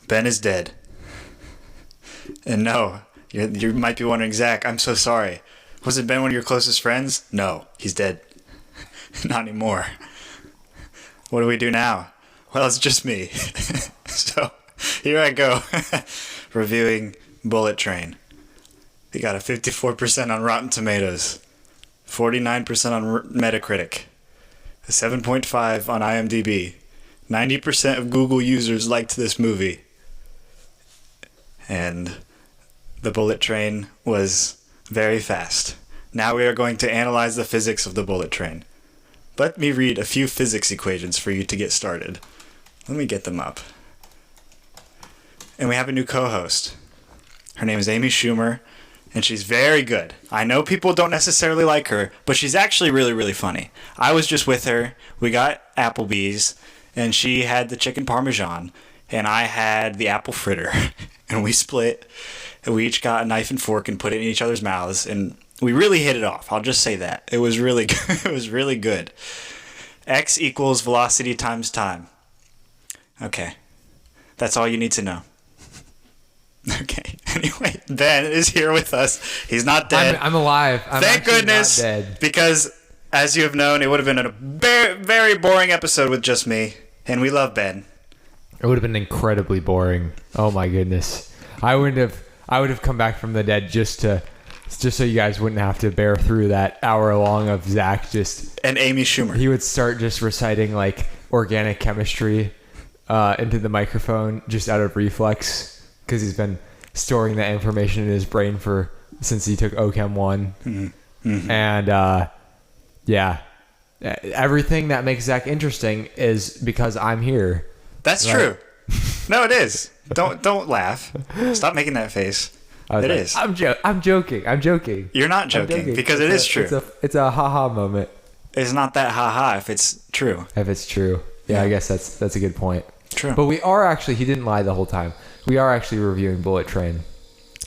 Ben is dead. And no, you might be wondering, Zach, I'm so sorry. Was it Ben one of your closest friends? No, he's dead. Not anymore. What do we do now? Well, it's just me. So here I go, reviewing Bullet Train. He got a 54% on Rotten Tomatoes, 49% on Metacritic, a 7.5 on IMDb. 90% of Google users liked this movie. And the bullet train was very fast. Now we are going to analyze the physics of the bullet train. Let me read a few physics equations for you to get started. Let me get them up. And we have a new co-host. Her name is Amy Schumer, and she's very good. I know people don't necessarily like her, but she's actually really, really funny. I was just with her. We got Applebee's, and she had the chicken parmesan, and I had the apple fritter. And we split, and we each got a knife and fork and put it in each other's mouths, and we really hit it off. I'll just say that. It was really good. It was really good. X equals velocity times time. Okay. That's all you need to know. Okay. Anyway, Ben is here with us. He's not dead. I'm alive. Thank goodness. Not dead. Because, as you have known, it would have been a very, very boring episode with just me. And we love Ben. It would have been incredibly boring. Oh my goodness. I would have come back from the dead just so you guys wouldn't have to bear through that hour long of Zach and Amy Schumer. He would start just reciting like organic chemistry into the microphone just out of reflex because he's been storing that information in his brain since he took OChem 1. Mm-hmm. Mm-hmm. And yeah, everything that makes Zach interesting is because I'm here. That's true. No, it is. Don't laugh. Stop making that face. It is. I'm joking. You're not joking because it is true. It's a haha moment. It's not that haha if it's true. If it's true. Yeah, I guess that's a good point. True. But we are actually, he didn't lie the whole time. We are actually reviewing Bullet Train.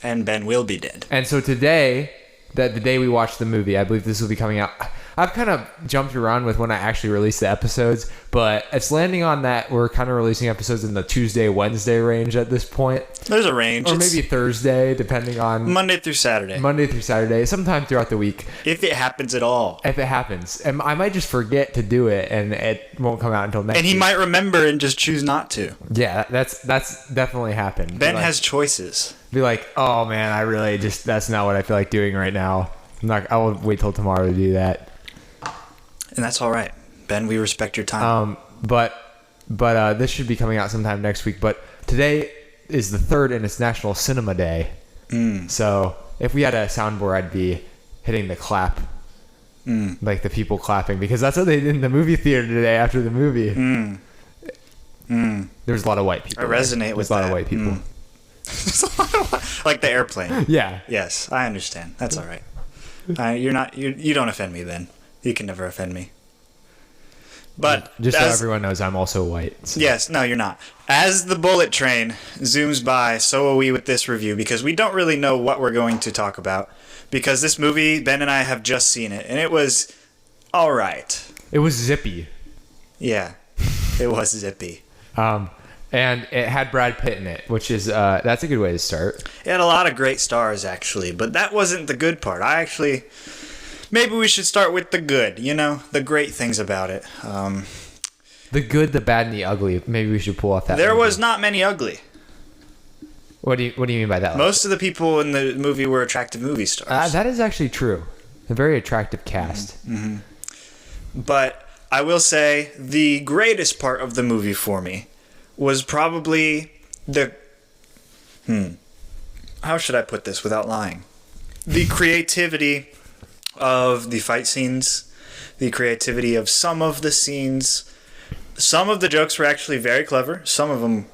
And Ben will be dead. And so today, the day we watch the movie, I believe this will be coming out. I've kind of jumped around with when I actually release the episodes, but it's landing on that we're kind of releasing episodes in the Tuesday, Wednesday range at this point. There's a range. Or maybe Thursday, depending on... Monday through Saturday. Sometime throughout the week. If it happens at all. If it happens. And I might just forget to do it, and it won't come out until next week. And he might remember and just choose not to. Yeah, that's definitely happened. Ben has choices. Be like, oh man, I really that's not what I feel like doing right now. I will wait till tomorrow to do that. And that's all right. Ben, we respect your time. But this should be coming out sometime next week. But today is the 3rd and it's National Cinema Day. So if we had a soundboard, I'd be hitting the clap. Like the people clapping. Because that's what they did in the movie theater today after the movie. There's a lot of white people. I resonate with that. There's a lot of white people. Like the airplane. Yeah. Yes, I understand. That's all right. You don't offend me, Ben. You can never offend me. But just so everyone knows, I'm also white. So. Yes, no, you're not. As the bullet train zooms by, so are we with this review, because we don't really know what we're going to talk about. Because this movie, Ben and I have just seen it, and it was all right. It was zippy. Yeah, it was zippy. And it had Brad Pitt in it, which is that's a good way to start. It had a lot of great stars, actually, but that wasn't the good part. Maybe we should start with the good, the great things about it. The good, the bad, and the ugly. Maybe we should pull off that. There was not many ugly. What do you mean by that? Most of the people in the movie were attractive movie stars. That is actually true. A very attractive cast. Mm-hmm. But I will say the greatest part of the movie for me was probably the... How should I put this without lying? The creativity of the fight scenes, the creativity of some of the scenes. Some of the jokes were actually very clever, some of them,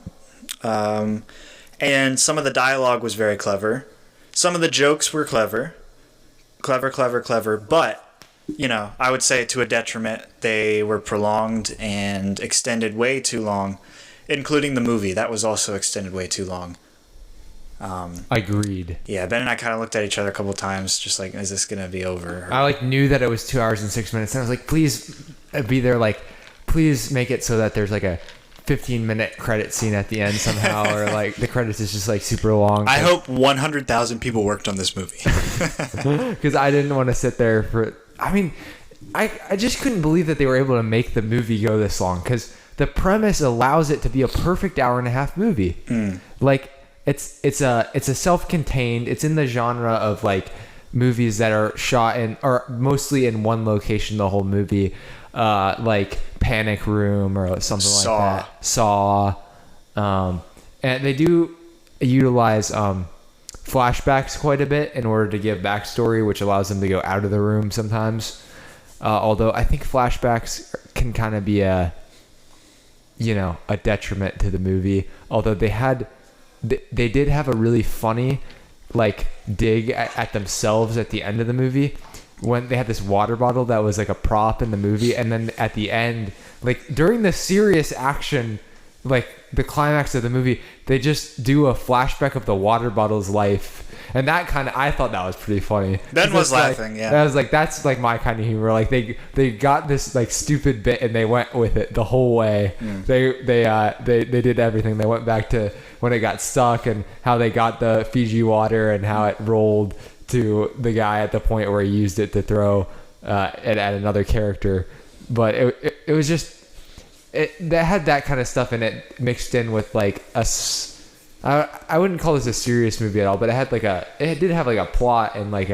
and some of the dialogue was very clever. Some of the jokes were clever, but, I would say to a detriment, they were prolonged and extended way too long, including the movie. That was also extended way too long. Agreed. Yeah, Ben and I kind of looked at each other a couple of times, just like, is this going to be over? I knew that it was 2 hours and 6 minutes, and I was like, please be there, please make it so that there's a 15-minute credit scene at the end somehow, or like the credits is just like super long. I hope 100,000 people worked on this movie. Because I didn't want to sit there for. I mean, I just couldn't believe that they were able to make the movie go this long, because the premise allows it to be a perfect hour-and-a-half movie. Like it's a self-contained. It's in the genre of like movies that are shot in or mostly in one location the whole movie, like Panic Room or something like that. Saw. And they do utilize flashbacks quite a bit in order to give backstory, which allows them to go out of the room sometimes. Although I think flashbacks can kind of be a detriment to the movie. Although they did have a really funny like dig at themselves at the end of the movie, when they had this water bottle that was like a prop in the movie, and then at the end, like during the serious action, like the climax of the movie, they just do a flashback of the water bottle's life. And that kind of, I thought that was pretty funny. Ben was laughing, like, yeah. I was like, that's like my kind of humor. Like they got this like stupid bit and they went with it the whole way. They did everything. They went back to when it got stuck and how they got the Fiji water and how it rolled to the guy at the point where he used it to throw at another character. But it was just, that had that kind of stuff in it mixed in with like I wouldn't call this a serious movie at all, but it did have like a plot and like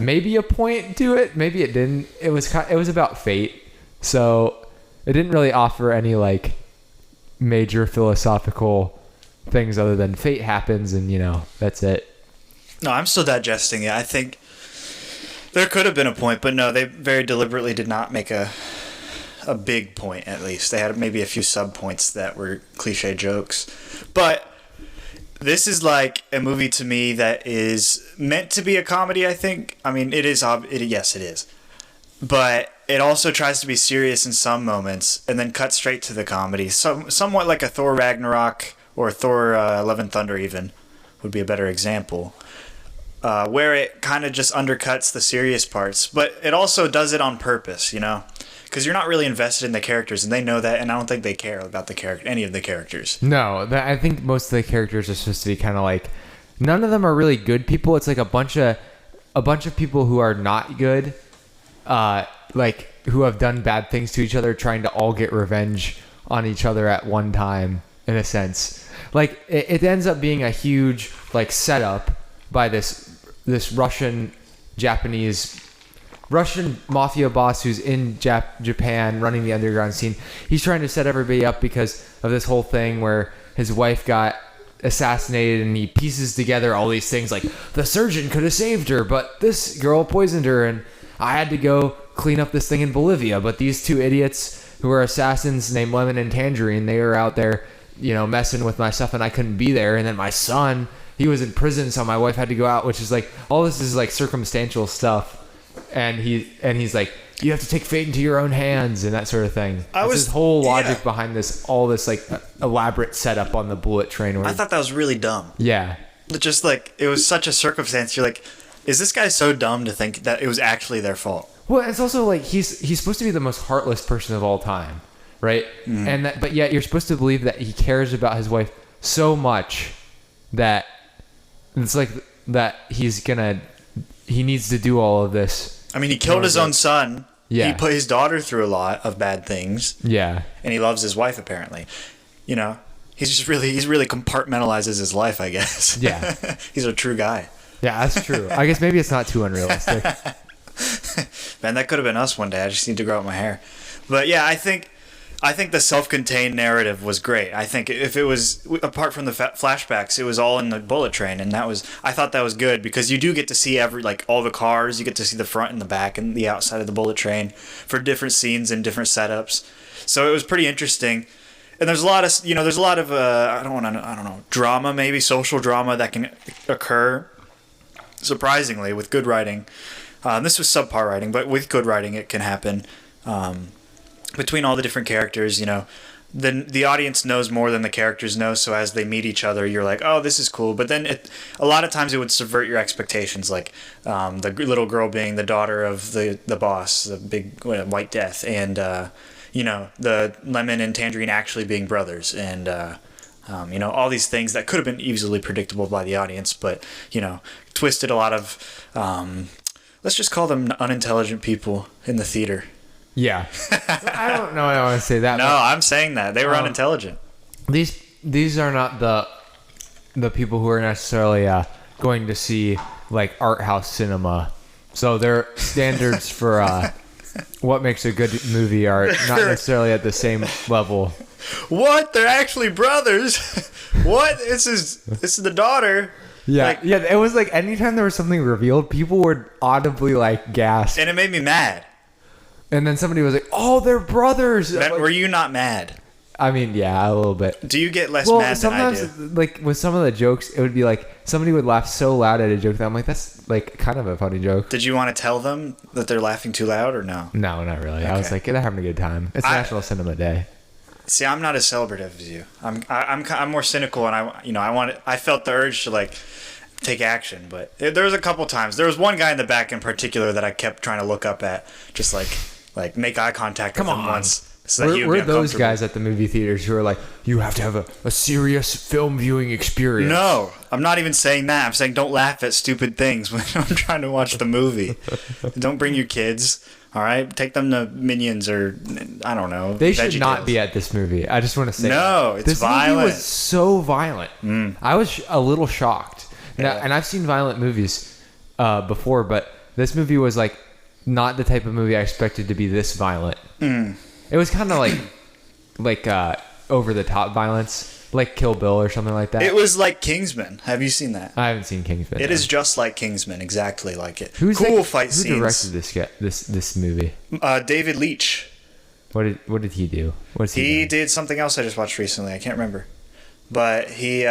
maybe a point to it. Maybe it didn't. It was about fate, so it didn't really offer any like major philosophical things other than fate happens and that's it. No, I'm still digesting it. I think there could have been a point, but no, they very deliberately did not make a big point. At least they had maybe a few sub points that were cliche jokes. But this is like a movie to me that is meant to be a comedy, I think. I mean, it is. Yes, it is. But it also tries to be serious in some moments and then cut straight to the comedy. Somewhat like a Thor Ragnarok or Thor Love and Thunder even would be a better example. Where it kind of just undercuts the serious parts. But it also does it on purpose, because you're not really invested in the characters, and they know that, and I don't think they care about any of the characters. No, I think most of the characters are supposed to be kind of like, none of them are really good people. It's like a bunch of people who are not good, like who have done bad things to each other, trying to all get revenge on each other at one time, in a sense. Like it ends up being a huge like setup by this Russian mafia boss who's in Japan running the underground scene. He's trying to set everybody up because of this whole thing where his wife got assassinated, and he pieces together all these things like the surgeon could have saved her, but this girl poisoned her, and I had to go clean up this thing in Bolivia, but these two idiots who are assassins named Lemon and Tangerine, they were out there messing with my stuff, and I couldn't be there. And then my son, he was in prison, so my wife had to go out, which is like, all this is like circumstantial stuff. And he's like, you have to take fate into your own hands and that sort of thing. His whole logic behind all this like elaborate setup on the bullet train. I thought that was really dumb. Yeah. Just like, it was such a circumstance. You're like, is this guy so dumb to think that it was actually their fault? Well, it's also like he's supposed to be the most heartless person of all time, right? But yet you're supposed to believe that he cares about his wife so much that it's like that he needs to do all of this. I mean, he killed his own son. Yeah. He put his daughter through a lot of bad things. Yeah. And he loves his wife, apparently. He's really compartmentalizes his life, I guess. Yeah. He's a true guy. Yeah, that's true. I guess maybe it's not too unrealistic. Man, that could have been us one day. I just need to grow out my hair. But yeah, I think the self-contained narrative was great. I think if it was, apart from the flashbacks, it was all in the bullet train, and I thought that was good, because you do get to see all the cars. You get to see the front and the back and the outside of the bullet train for different scenes and different setups. So it was pretty interesting. And there's a lot of I don't know, drama, maybe social drama that can occur. Surprisingly, with good writing, this was subpar writing, but with good writing, it can happen. Between all the different characters, then the audience knows more than the characters know. So as they meet each other, you're like, oh, this is cool. But then a lot of times it would subvert your expectations, like the little girl being the daughter of the boss, the big White Death, and the lemon and tangerine actually being brothers, and all these things that could have been easily predictable by the audience, but twisted a lot of let's just call them unintelligent people in the theater. Yeah. I don't know. I don't want to say that. No, I'm saying that they were unintelligent. These are not the people who are necessarily going to see like art house cinema. So their standards for what makes a good movie are not necessarily at the same level. What? They're actually brothers? What? This is the daughter. Yeah, it was like anytime there was something revealed, people would audibly like gasp. And it made me mad. And then somebody was like, "Oh, they're brothers." Were you not mad? I mean, yeah, a little bit. Do you get less mad than I do? Sometimes, like, with some of the jokes, it would be like, somebody would laugh so loud at a joke that I'm like, that's, like, kind of a funny joke. Did you want to tell them that they're laughing too loud, or no? No, not really. Okay. I was like, they're having a good time. It's National Cinema Day. See, I'm not as celebrative as you. I'm more cynical, and I felt the urge to, like, take action, but there was a couple times. There was one guy in the back in particular that I kept trying to look up at, just like make eye contact with him once. So that We're those guys at the movie theaters who are like, you have to have a serious film viewing experience. No, I'm not even saying that. I'm saying don't laugh at stupid things when I'm trying to watch the movie. Don't bring your kids. All right, take them to Minions or I don't know. They should not be at this movie. I just want to say no. It's this violent. movie was so violent. I was a little shocked. Now, and I've seen violent movies before, but this movie was like not the type of movie I expected to be this violent. It was kind of like over the top violence, like Kill Bill or something like that. It was like Kingsman. Have you seen that? I haven't seen Kingsman. It is just like Kingsman, exactly like it. Who fight scenes. Who directed this movie? David Leitch. What did he do? He did something else I just watched recently. I can't remember, but he.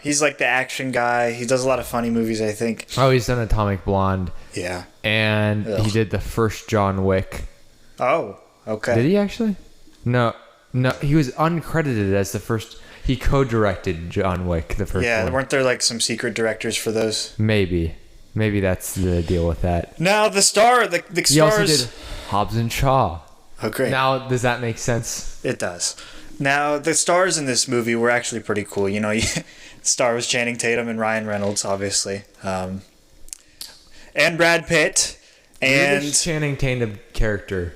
He's like the action guy. He does a lot of funny movies, I think. Oh, he's done Atomic Blonde. Yeah. And he did the first John Wick. Oh, okay. Did he actually? No, he was uncredited as the first. He co-directed John Wick, the first one. Yeah, weren't there like some secret directors for those? Maybe that's the deal with that. Now the stars. He also did Hobbs and Shaw. Oh, great. Now, does that make sense? It does. Now, the stars in this movie were actually pretty cool. The star was Channing Tatum and Ryan Reynolds, obviously. And Brad Pitt. And the Channing Tatum character.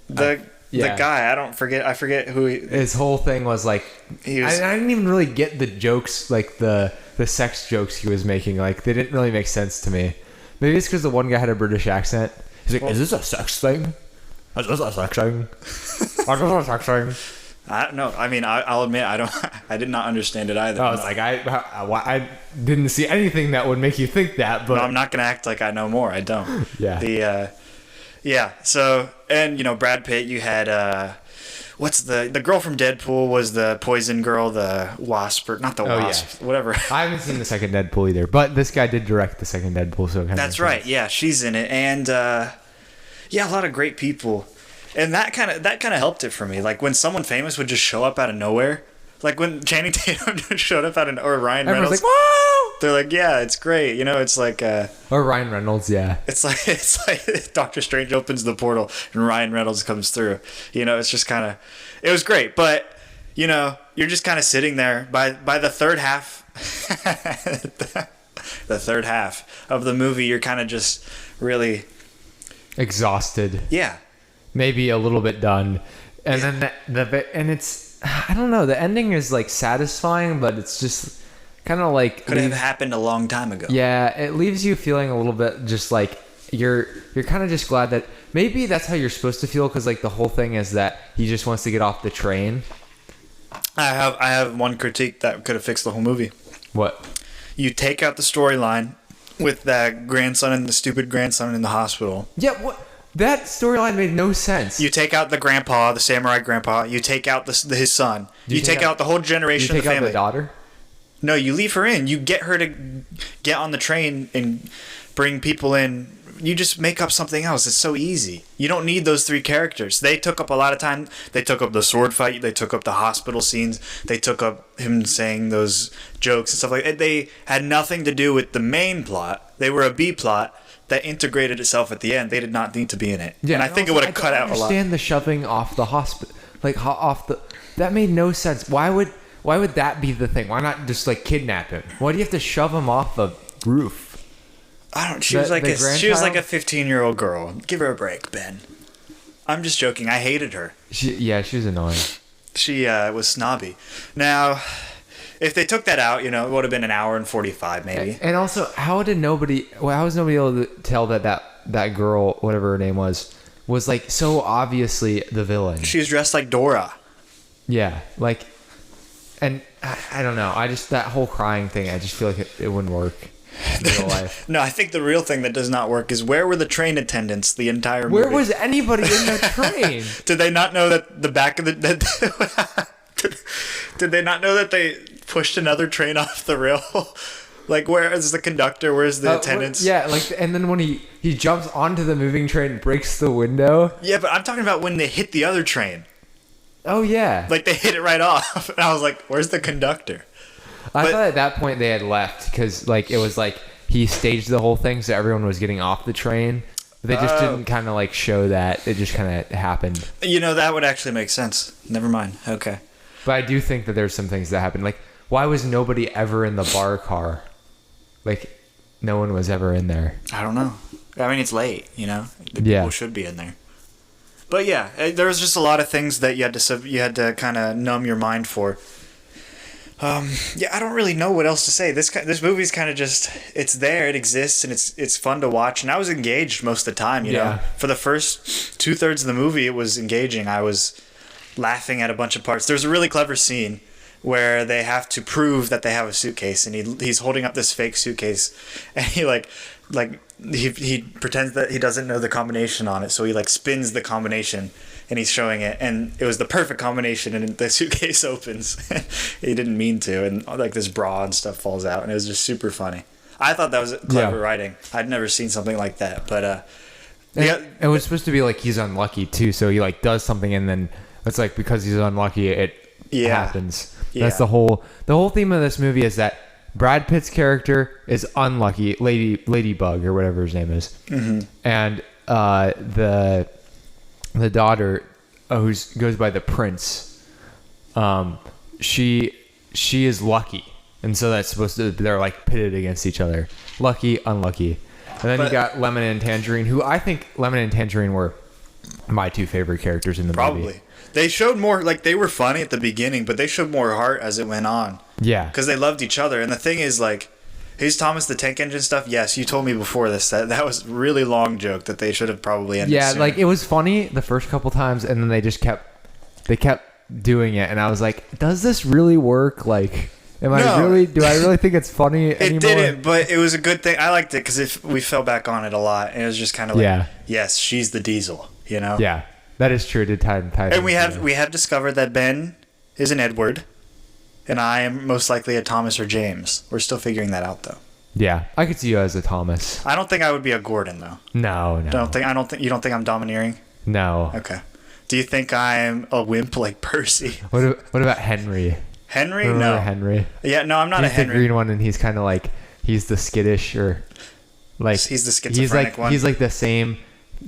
The guy, I forget who he... His whole thing was like... I didn't even really get the jokes, like the sex jokes he was making. Like, they didn't really make sense to me. Maybe it's because the one guy had a British accent. He's like, is this a sex thing? Is this a sex thing? Is this a sex thing? I don't know. I mean, I'll admit I did not understand it either. I was like, I didn't see anything that would make you think that. But no, I'm not gonna act like I know more. I don't. Yeah. So, and Brad Pitt. You had what's the girl from Deadpool was the poison girl, the wasp, or not the wasp, whatever. I haven't seen the second Deadpool either, but this guy did direct the second Deadpool, so it kind that's right. Yeah, she's in it, and a lot of great people. And that kind of helped it for me. Like when someone famous would just show up out of nowhere, like when Channing Tatum just showed up or Ryan Reynolds. Everyone's like, "Whoa!" They're like, "Yeah, it's great." It's like. Or Ryan Reynolds, yeah. It's like Doctor Strange opens the portal and Ryan Reynolds comes through. It's just kind of, it was great. But you're just kind of sitting there by the third half. The third half of the movie, you're kind of just really exhausted. Yeah. Maybe a little bit done, and then and it's, I don't know, the ending is like satisfying, but it's just kind of like could have happened a long time ago. Yeah, it leaves you feeling a little bit just like you're kind of just glad that maybe that's how you're supposed to feel, because like the whole thing is that he just wants to get off the train. I have one critique that could have fixed the whole movie. What? You take out the storyline with that grandson and the stupid grandson in the hospital. Yeah. What? That storyline made no sense. You take out the grandpa, the samurai grandpa. You take out his son. You take out the whole generation of the family. You take out the daughter? No, you leave her in. You get her to get on the train and bring people in you just make up something else. It's so easy. You don't need those three characters. They took up a lot of time. They took up the sword fight. They took up the hospital scenes. They took up him saying those jokes and stuff like that. They had nothing to do with the main plot. They were a B plot that integrated itself at the end. They did not need to be in it. Yeah, and I think it would have cut out a lot. I understand the shoving off the hospital, like off the. That made no sense. Why would that be the thing? Why not just like kidnap him? Why do you have to shove him off the roof? I don't. She was like a 15-year-old girl. Give her a break, Ben. I'm just joking. I hated her. She was annoying. She was snobby. Now, if they took that out, it would have been an hour and 45 maybe. And also, how was nobody able to tell that girl, whatever her name was like so obviously the villain? She was dressed like Dora. Yeah, like, and I don't know. That whole crying thing, I just feel like it wouldn't work. In real life. No, I think the real thing that does not work is where were the train attendants the entire movie? Where was anybody in the train? Did they not know that the back of the... Did they not know that they pushed another train off the rail? Like, where is the conductor? Where's the attendants? Yeah, like, and then when he jumps onto the moving train and breaks the window. Yeah, but I'm talking about when they hit the other train. Oh, yeah. Like, they hit it right off. And I was like, where's the conductor? I thought at that point they had left because, like, it was like he staged the whole thing so everyone was getting off the train. They just didn't kind of, like, show that. It just kind of happened. That would actually make sense. Never mind. Okay. But I do think that there's some things that happened. Like, why was nobody ever in the bar car? Like, no one was ever in there. I don't know. I mean, it's late, The people should be in there. But, yeah, there was just a lot of things that you had to kind of numb your mind for. I don't really know what else to say. This movie's kind of just, it's there, it exists, and it's fun to watch. And I was engaged most of the time, you know. For the first 2/3 of the movie, it was engaging. I was laughing at a bunch of parts. There's a really clever scene where they have to prove that they have a suitcase, and he's holding up this fake suitcase, and he pretends that he doesn't know the combination on it, so he like spins the combination. And he's showing it, and it was the perfect combination, and the suitcase opens. He didn't mean to, and like this bra and stuff falls out, and it was just super funny. I thought that was clever writing. I'd never seen something like that, but it was supposed to be like he's unlucky too, so he like does something, and then it's like because he's unlucky, it happens. Yeah. That's the whole theme of this movie is that Brad Pitt's character is unlucky, Ladybug or whatever his name is, and the daughter, who goes by the Prince, she is lucky, and so that's supposed to, they're like pitted against each other, lucky, unlucky, and then you got Lemon and Tangerine, who I think Lemon and Tangerine were my two favorite characters in the movie. Probably. They showed more, like they were funny at the beginning, but they showed more heart as it went on. Yeah, because they loved each other, and the thing is like. He's Thomas the Tank Engine stuff. Yes, you told me before this that was a really long joke that they should have probably ended. Yeah, sooner. Like it was funny the first couple times, and then they just kept doing it, and I was like, does this really work? Like, do I really think it's funny anymore? It didn't, but it was a good thing. I liked it because we fell back on it a lot, and it was just kind of like, yes, she's the Diesel, Yeah, that is true. It did tie. And we have discovered that Ben is an Edward. And I am most likely a Thomas or James. We're still figuring that out, though. Yeah, I could see you as a Thomas. I don't think I would be a Gordon, though. No. You don't think I'm domineering? No. Okay. Do you think I'm a wimp like Percy? What about Henry? Henry? Remember No. Henry? Yeah, no, I'm not a Henry. He's the green one, and he's kind of like he's the skittish or like he's the schizophrenic one. He's like the same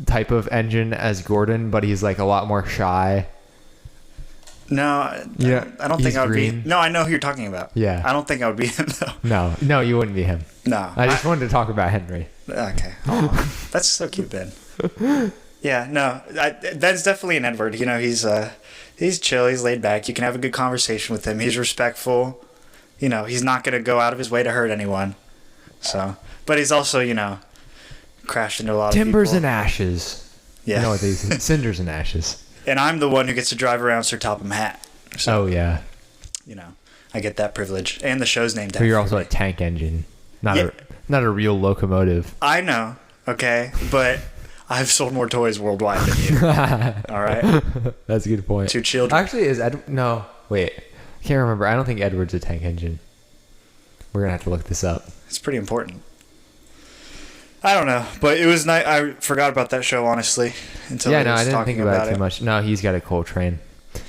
type of engine as Gordon, but he's like a lot more shy. No, I don't think I would be. No, I know who you're talking about. Yeah. I don't think I would be him, though. No, you wouldn't be him. No. I just wanted to talk about Henry. Okay. Oh, that's so cute, Ben. Yeah, no, Ben's definitely an Edward. He's chill, he's laid back. You can have a good conversation with him. He's respectful. He's not going to go out of his way to hurt anyone. So, but he's also, crashed into a lot of people. Timbers and ashes. Yeah. You know what these cinders and ashes. And I'm the one who gets to drive around Sir Topham Hatt. So, oh, yeah. I get that privilege. And the show's named after But you're also me. a tank engine, not a real locomotive. I know, okay? But I've sold more toys worldwide than you. All right? That's a good point. 2 children. Actually, no, wait. I can't remember. I don't think Edward's a tank engine. We're going to have to look this up. It's pretty important. I don't know, but it was nice. I forgot about that show, honestly, until Yeah, I no, was I didn't talking think about it too much. No, he's got a cool train.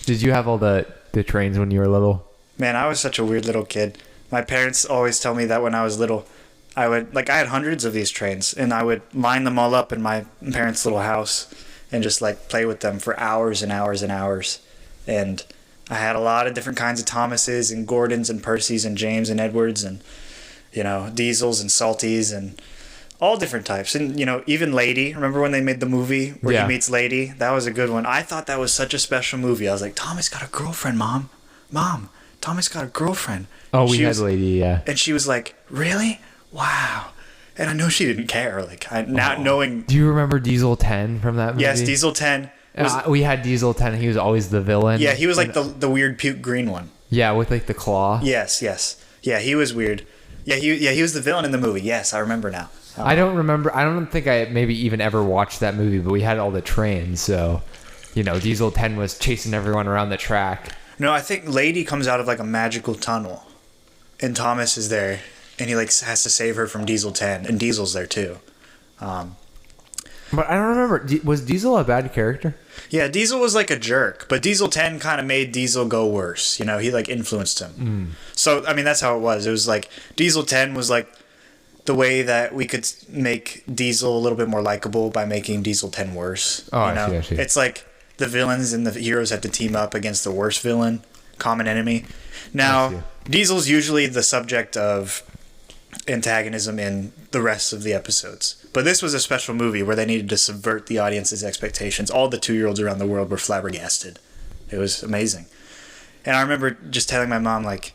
Did you have all the trains when you were little? Man, I was such a weird little kid. My parents always tell me that when I was little, I had hundreds of these trains, and I would line them all up in my parents' little house and just like play with them for hours and hours and hours. And I had a lot of different kinds of Thomases and Gordons and Percys and James and Edwards and, Diesels and Salties and all different types. And, even Lady. Remember when they made the movie where he meets Lady? That was a good one. I thought that was such a special movie. I was like, Thomas got a girlfriend, Mom. Mom, Thomas got a girlfriend. Oh, we had Lady, yeah. And she was like, really? Wow. And I know she didn't care. Like, not knowing. Do you remember Diesel 10 from that movie? Yes, Diesel 10. We had Diesel 10. He was always the villain. Yeah, he was like the weird puke green one. Yeah, with like the claw. Yes. Yeah, he was weird. Yeah, he was the villain in the movie. Yes, I remember now. I don't remember. I don't think I maybe even ever watched that movie, but we had all the trains. So, Diesel 10 was chasing everyone around the track. No, I think Lady comes out of like a magical tunnel, and Thomas is there, and he like has to save her from Diesel 10, and Diesel's there too. But I don't remember. Was Diesel a bad character? Yeah, Diesel was like a jerk, but Diesel 10 kind of made Diesel go worse. He like influenced him. So, I mean, that's how it was. It was like Diesel 10 was like the way that we could make Diesel a little bit more likable by making Diesel 10 worse. Oh, I see. It's like the villains and the heroes have to team up against the worst villain, common enemy. Now, Diesel's usually the subject of antagonism in the rest of the episodes. But this was a special movie where they needed to subvert the audience's expectations. All the 2-year-olds around the world were flabbergasted. It was amazing. And I remember just telling my mom, like,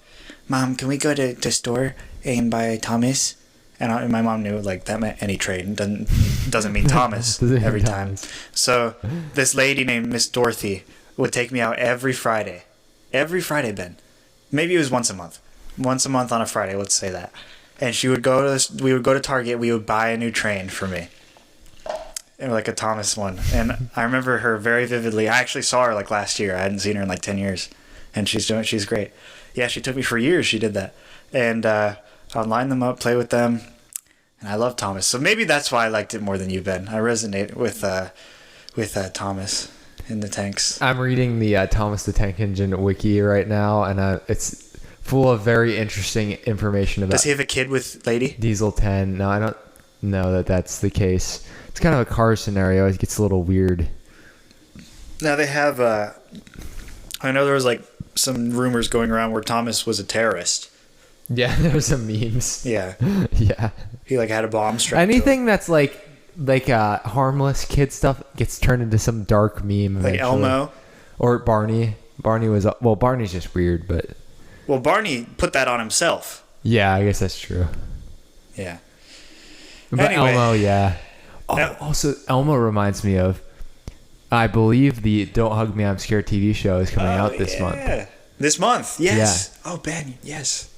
Mom, can we go to the store and buy Thomas? And my mom knew, like, that meant any train. Doesn't mean Thomas every time. So this lady named Miss Dorothy would take me out every Friday. Every Friday, Ben. Maybe it was once a month. Once a month on a Friday, let's say that. And we would go to Target, we would buy a new train for me. And like a Thomas one. And I remember her very vividly. I actually saw her like last year. I hadn't seen her in like 10 years. And she's great. Yeah, she took me for years, she did that. And I'd line them up, play with them. And I love Thomas. So maybe that's why I liked it more than you, Ben. I resonate with Thomas in the tanks. I'm reading the Thomas the Tank Engine wiki right now, and it's full of very interesting information about. Does he have a kid with Lady? Diesel 10. No, I don't know that that's the case. It's kind of a car scenario. It gets a little weird. Now they have. I know there was like some rumors going around where Thomas was a terrorist. Yeah, there's some memes. Yeah. Yeah. He like had a bomb strapped. Anything that's like harmless kid stuff gets turned into some dark meme. Like eventually. Elmo Or Barney. Barney's just weird, but. Well, Barney put that on himself. Yeah, I guess that's true. Yeah. But anyway. Elmo, yeah. Oh, also, Elmo reminds me of. I believe the "Don't Hug Me, I'm Scared" TV show is coming out this month. This month, yes. Yeah. Oh, Ben, yes.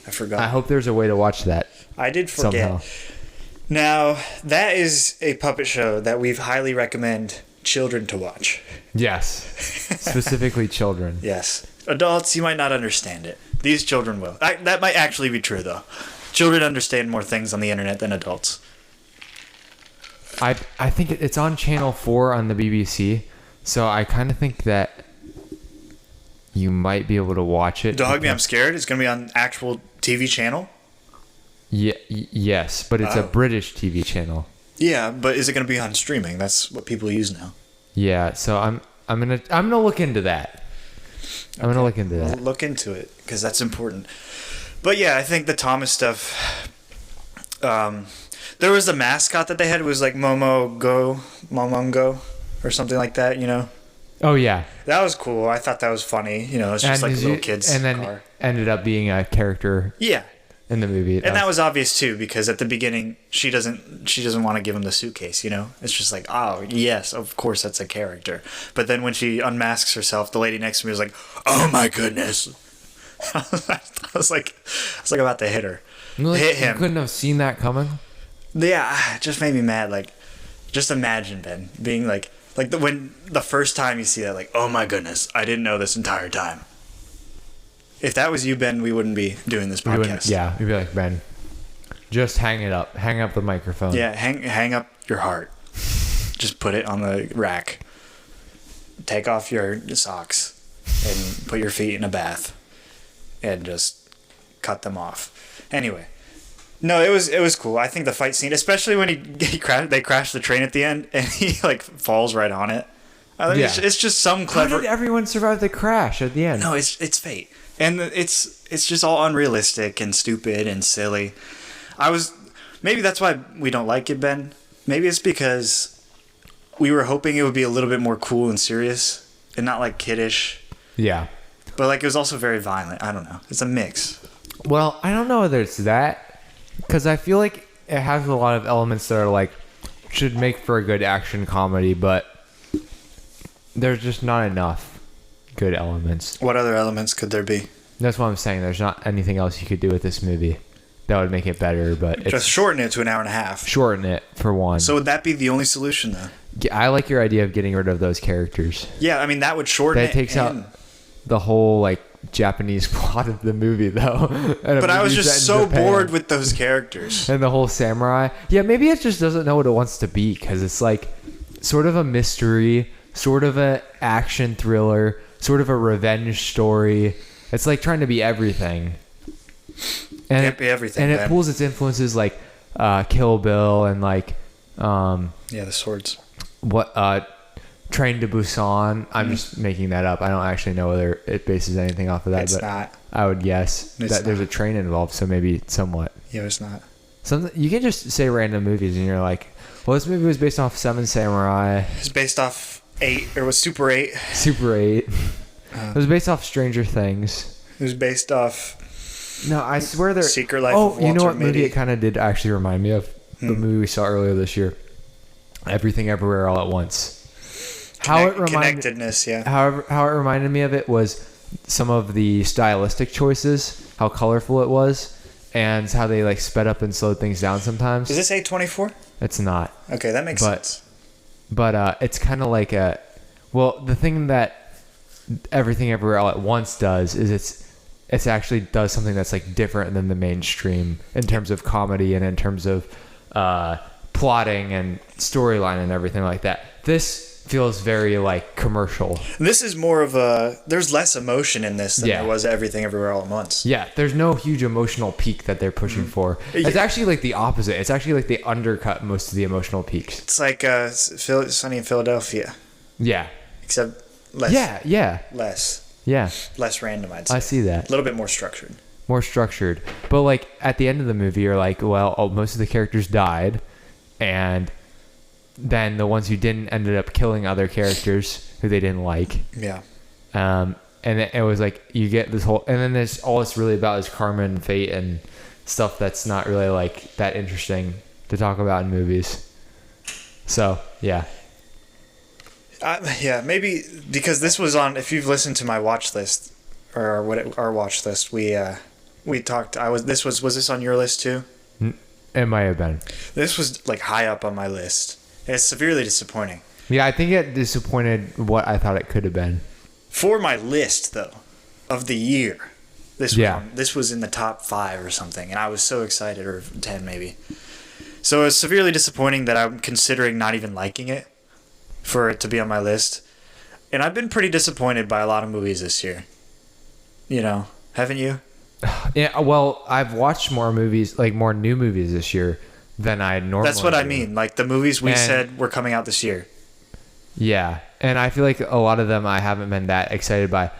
I forgot. I hope there's a way to watch that. I did forget. Somehow. Now, that is a puppet show that we've highly recommend children to watch. Yes. Specifically children. Yes. Adults, you might not understand it. These children will. That might actually be true, though. Children understand more things on the internet than adults. I think it's on Channel 4 on the BBC, so I kind of think that you might be able to watch it. Don't Hug Me, I'm Scared is going to be on actual TV channel? Yeah, yes, but it's a British TV channel. Yeah, but is it going to be on streaming? That's what people use now. Yeah, so I'm gonna look into that. I'm gonna look into that. I'll look into it because that's important. But yeah, I think the Thomas stuff. There was a mascot that they had. It was like Momongo, or something like that. Oh yeah, that was cool. I thought that was funny. It's just like a little kid's and then car. Ended up being a character. Yeah. In the movie, and that was obvious too, because at the beginning she doesn't want to give him the suitcase. It's just like, oh yes, of course that's a character. But then when she unmasks herself, the lady next to me was like, oh my goodness. I was like about to hit her. Hit him. You couldn't have seen that coming. Yeah, it just made me mad. Like, just imagine Ben being when the first time you see that, like, oh my goodness, I didn't know this entire time. If that was you, Ben, we wouldn't be doing this podcast. Yeah, we'd be like, Ben, Just hang it up. Hang up the microphone. Yeah, hang up your heart. Just put it on the rack. Take off your socks and put your feet in a bath and just cut them off. Anyway, no, it was cool. I think the fight scene, especially when they crash the train at the end and he like falls right on it. I think it's just some clever. How did everyone survive the crash at the end? No, it's fate, and it's just all unrealistic and stupid and silly. Maybe that's why we don't like it, Ben. Maybe it's because we were hoping it would be a little bit more cool and serious and not like kiddish. Yeah. But like it was also very violent. I don't know. It's a mix. Well, I don't know whether it's that, because I feel like it has a lot of elements that are like should make for a good action comedy, but there's just not enough good elements. What other elements could there be? That's what I'm saying. There's not anything else you could do with this movie that would make it better, but just shorten it to an hour and a half. Shorten it for one. So would that be the only solution, though? I like your idea of getting rid of those characters. Yeah, I mean that would shorten it. That takes out the whole like Japanese plot of the movie, though. But I was just so bored with those characters and the whole samurai. Yeah, maybe it just doesn't know what it wants to be, because it's like sort of a mystery, sort of a action thriller, sort of a revenge story. It's like trying to be everything. And can't be everything. And it pulls its influences like Kill Bill and like the swords. Train to Busan. I'm just making that up. I don't actually know whether it bases anything off of that. It's but not. I would guess that there's a train involved, so maybe somewhat. Yeah, it's not. Something you can just say random movies and you're like, well, this movie was based off Seven Samurai. It's based off 8, or was Super 8. Super 8. It was based off Stranger Things. It was based off... No, I swear there... Secret Life of Walter you know what movie Mitty. it kind of did actually remind me of? The movie we saw earlier this year. Everything Everywhere All at Once. Connectedness, yeah. How it reminded me of it was some of the stylistic choices, how colorful it was, and how they like sped up and slowed things down sometimes. Is this A24? It's not. Okay, that makes sense. But it's kind of like the thing that Everything Everywhere All at Once does is it's actually does something that's like different than the mainstream in terms of comedy and in terms of plotting and storyline and everything like that. This feels very like commercial. This is more of there's less emotion in this than there was Everything Everywhere All at Once. Yeah, there's no huge emotional peak that they're pushing for. It's actually like the opposite. It's actually like they undercut most of the emotional peaks. It's like Sunny in Philadelphia. Yeah. Except less. Yeah. Less. Yeah. Less random, I'd say. I see that. A little bit more structured. More structured. But like at the end of the movie, you're like, well, most of the characters died, and then the ones who didn't ended up killing other characters who they didn't like. Yeah. And it was like you get this whole, and then there's all it's really about is karma and fate and stuff that's not really like that interesting to talk about in movies. So yeah. Maybe because this was on. If you've listened to my watch list or our watch list, we talked. Was this on your list too? It might have been. This was like high up on my list. It's severely disappointing. Yeah, I think it disappointed what I thought it could have been. For my list, though, of the year, this was in the top 5 or something, and I was so excited, or 10 maybe. So it's severely disappointing that I'm considering not even liking it for it to be on my list. And I've been pretty disappointed by a lot of movies this year. You know, haven't you? Yeah, well, I've watched more movies, like more new movies this year than I normally That's what do. I mean. Like the movies we said were coming out this year. Yeah, and I feel like a lot of them I haven't been that excited by.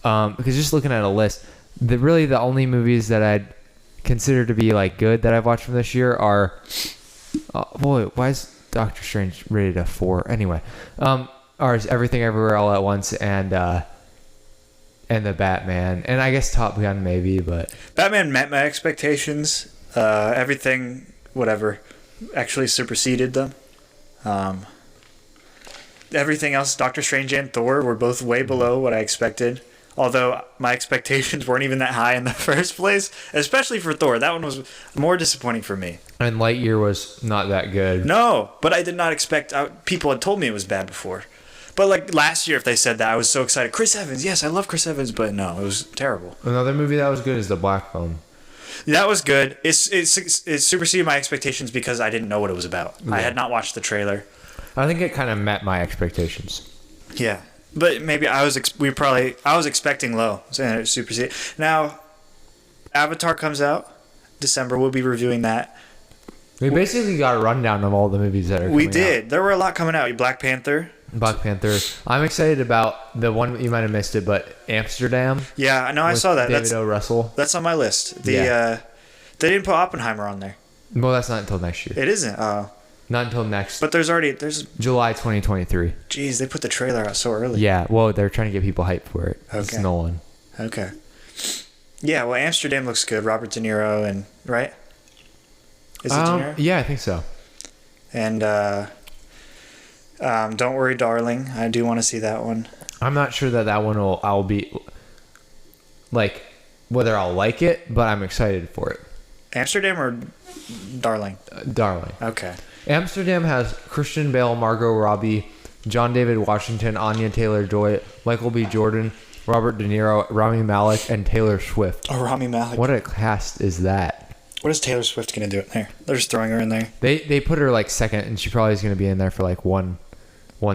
Because just looking at a list, the only movies that I'd consider to be like good that I've watched from this year are... why is Doctor Strange rated a 4? Anyway, are Everything Everywhere All at Once and the Batman. And I guess Top Gun maybe, but... Batman met my expectations. Everything... whatever, actually superseded them. Everything else, Doctor Strange and Thor, were both way below what I expected. Although my expectations weren't even that high in the first place, especially for Thor. That one was more disappointing for me. And Lightyear was not that good. No, but I did not expect... people had told me it was bad before. But like last year, if they said that, I was so excited. Chris Evans, yes, I love Chris Evans, but no, it was terrible. Another movie that was good is The Black Phone. That was good. It superseded my expectations because I didn't know what it was about. Yeah. I had not watched the trailer. I think it kind of met my expectations. Yeah, but maybe I was expecting low, so it superseded. Now, Avatar comes out December. We'll be reviewing that. We basically got a rundown of all the movies that are coming We out. did. There were a lot coming out. Black Panther. I'm excited about the one, you might have missed it, but Amsterdam. Yeah, I know. I with saw that. David O. Russell. That's on my list. Yeah. They didn't put Oppenheimer on there. Well, that's not until next year. It isn't. Not until next. But there's July 2023. Geez, they put the trailer out so early. Yeah, well, they're trying to get people hyped for it. It's Okay. Nolan. Okay. Yeah, well, Amsterdam looks good. Robert De Niro and right? Is it De Niro? Yeah, I think so. And Don't Worry, Darling. I do want to see that one. I'm not sure that one I'll be like whether I'll like it, but I'm excited for it. Amsterdam or Darling? Darling. Okay. Amsterdam has Christian Bale, Margot Robbie, John David Washington, Anya Taylor-Joy, Michael B. Jordan, Robert De Niro, Rami Malek, and Taylor Swift. Oh, Rami Malek. What a cast is that? What is Taylor Swift going to do in there? They're just throwing her in there. They put her like second, and she probably is going to be in there for like one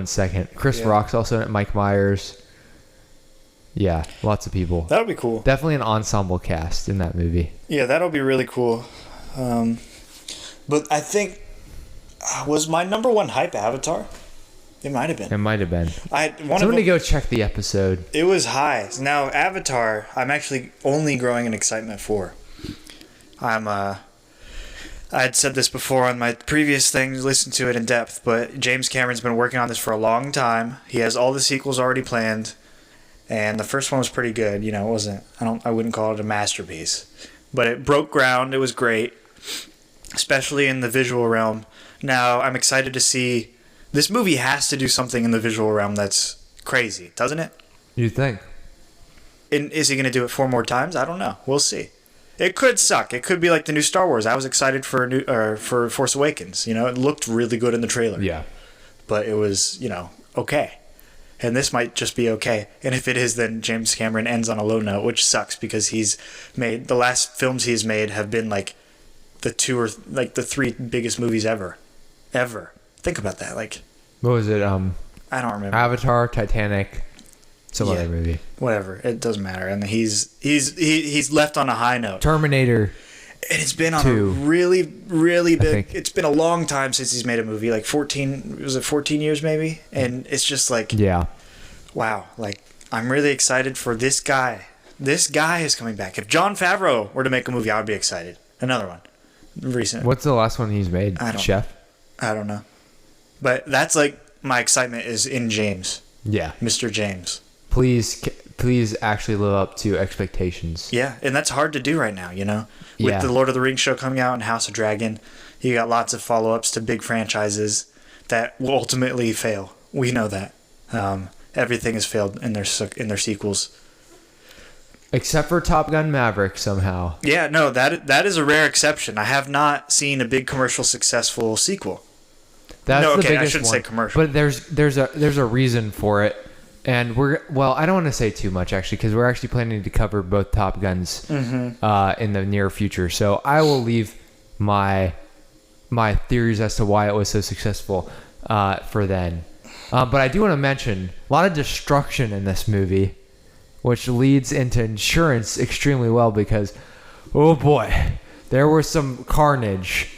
second. Chris Yeah. Rock's also in it. Mike Myers. Yeah, lots of people. That would be cool. Definitely an ensemble cast in that movie. Yeah, that'll be really cool. But I think was my number one hype Avatar? It might have been. It might have been. Somebody go check the episode. It was high. Now Avatar, I'm actually only growing in excitement for. I had said this before on my previous thing, listen to it in depth, but James Cameron's been working on this for a long time. He has all the sequels already planned, and the first one was pretty good. You know, it wasn't, I wouldn't call it a masterpiece, but it broke ground. It was great, especially in the visual realm. Now I'm excited to see, this movie has to do something in the visual realm that's crazy, doesn't it? You'd think. And is he going to do it 4 more times? I don't know. We'll see. It could suck. It could be like the new Star Wars. I was excited for Force Awakens. You know, it looked really good in the trailer. Yeah. But it was, okay. And this might just be okay. And if it is, then James Cameron ends on a low note, which sucks because the last films he's made have been like the 3 biggest movies ever. Ever. Think about that. Like, What was it? I don't remember. Avatar, Titanic, some other movie. Whatever. It doesn't matter. And he's left on a high note. Terminator. And it's been on 2. a really, really big. think. It's been a long time since he's made a movie. Like 14. Was it 14 years maybe? And it's just like, Yeah. wow. Like, I'm really excited for this guy. This guy is coming back. If Jon Favreau were to make a movie, I would be excited. Another one. Recent. What's the last one he's made? I don't Chef? I don't know. But that's like my excitement is in James. Yeah. Mr. James. Please actually live up to expectations. Yeah, and that's hard to do right now, With Yeah. the Lord of the Rings show coming out and House of Dragon, you got lots of follow-ups to big franchises that will ultimately fail. We know that. Everything has failed in their sequels. Except for Top Gun Maverick somehow. Yeah, no, that is a rare exception. I have not seen a big commercial successful sequel. That's No, the okay, I biggest shouldn't one. say commercial. But there's a reason for it. And I don't want to say too much actually, because we're actually planning to cover both Top Guns in the near future. So I will leave my theories as to why it was so successful for then. But I do want to mention a lot of destruction in this movie, which leads into insurance extremely well because, oh boy, there was some carnage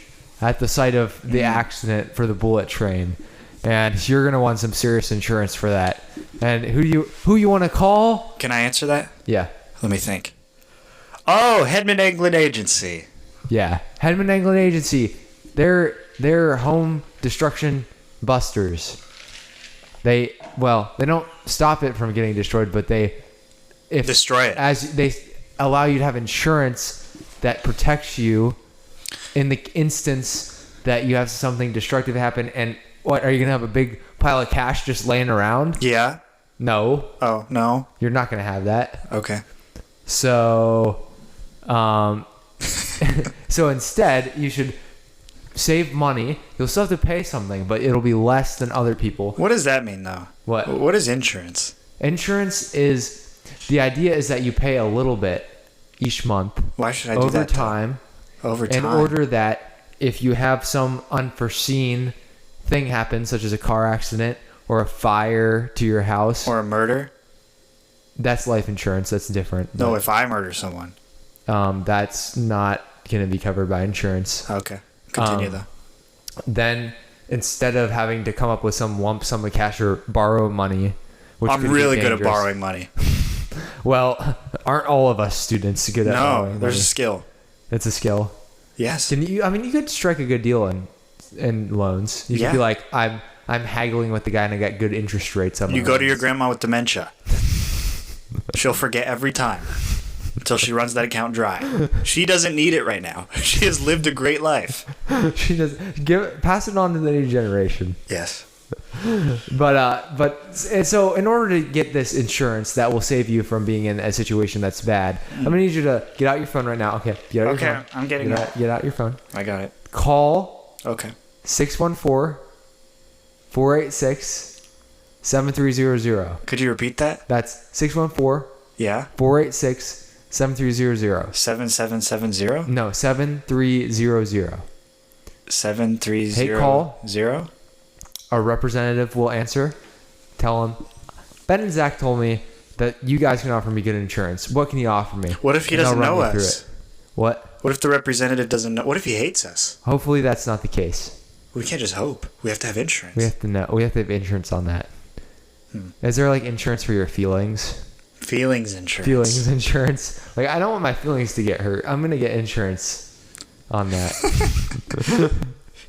at the site of the accident for the bullet train. And you're gonna want some serious insurance for that. And who you want to call? Can I answer that? Yeah, Let me think. Oh, Hedman England Agency. yeah. Hedman England Agency. They're home destruction busters. They don't stop it from getting destroyed, but Destroy it. as they allow you to have insurance that protects you in the instance that you have something destructive happen. And what, are you gonna have a big pile of cash just laying around? Yeah. No, Oh, no. you're not gonna have that. Okay. So, so instead, you should save money. You'll still have to pay something, but it'll be less than other people. What does that mean, though? What is insurance? insurance is? The idea is that you pay a little bit each month. Why should I do over that? time? Over time. In order that if you have some unforeseen thing happen, such as a car accident or a fire to your house, Or a murder? that's life insurance. That's different. No, if I murder someone. That's not going to be covered by insurance. Okay. Continue, though. Then instead of having to come up with some lump sum of cash or borrow money, which I'm could be really good at dangerous. borrowing money. Well, aren't all of us students good at borrowing No, there's money? a skill. It's a skill. Yes. Can you? I mean, you could strike a good deal in loans. You could be like, I'm haggling with the guy and I got good interest rates on my You go to loans. your grandma with dementia. She'll forget every time until she runs that account dry. She doesn't need it right now. She has lived a great life. She does pass it on to the new generation. Yes. But so in order to get this insurance that will save you from being in a situation that's bad, I'm gonna need you to get out your phone right now. Okay, get out your phone. I'm getting it. Get out your phone. I got it. Call Okay. 614-486-7300. Could you repeat that? That's 614-486-7300. Yeah. 7300. 7770? No, 7300. 7300? Hey, call. A representative will answer. Tell them, Ben and Zach told me that you guys can offer me good insurance. What can you offer me? What if he And I'll doesn't run know you through us? it. What? What if the representative doesn't know? What if he hates us? Hopefully that's not the case. We can't just hope. We have to have insurance. We have to know. We have to have insurance on that. Is there like insurance for your feelings? Feelings insurance. Feelings insurance. Like I don't want my feelings to get hurt. I'm gonna get insurance on that.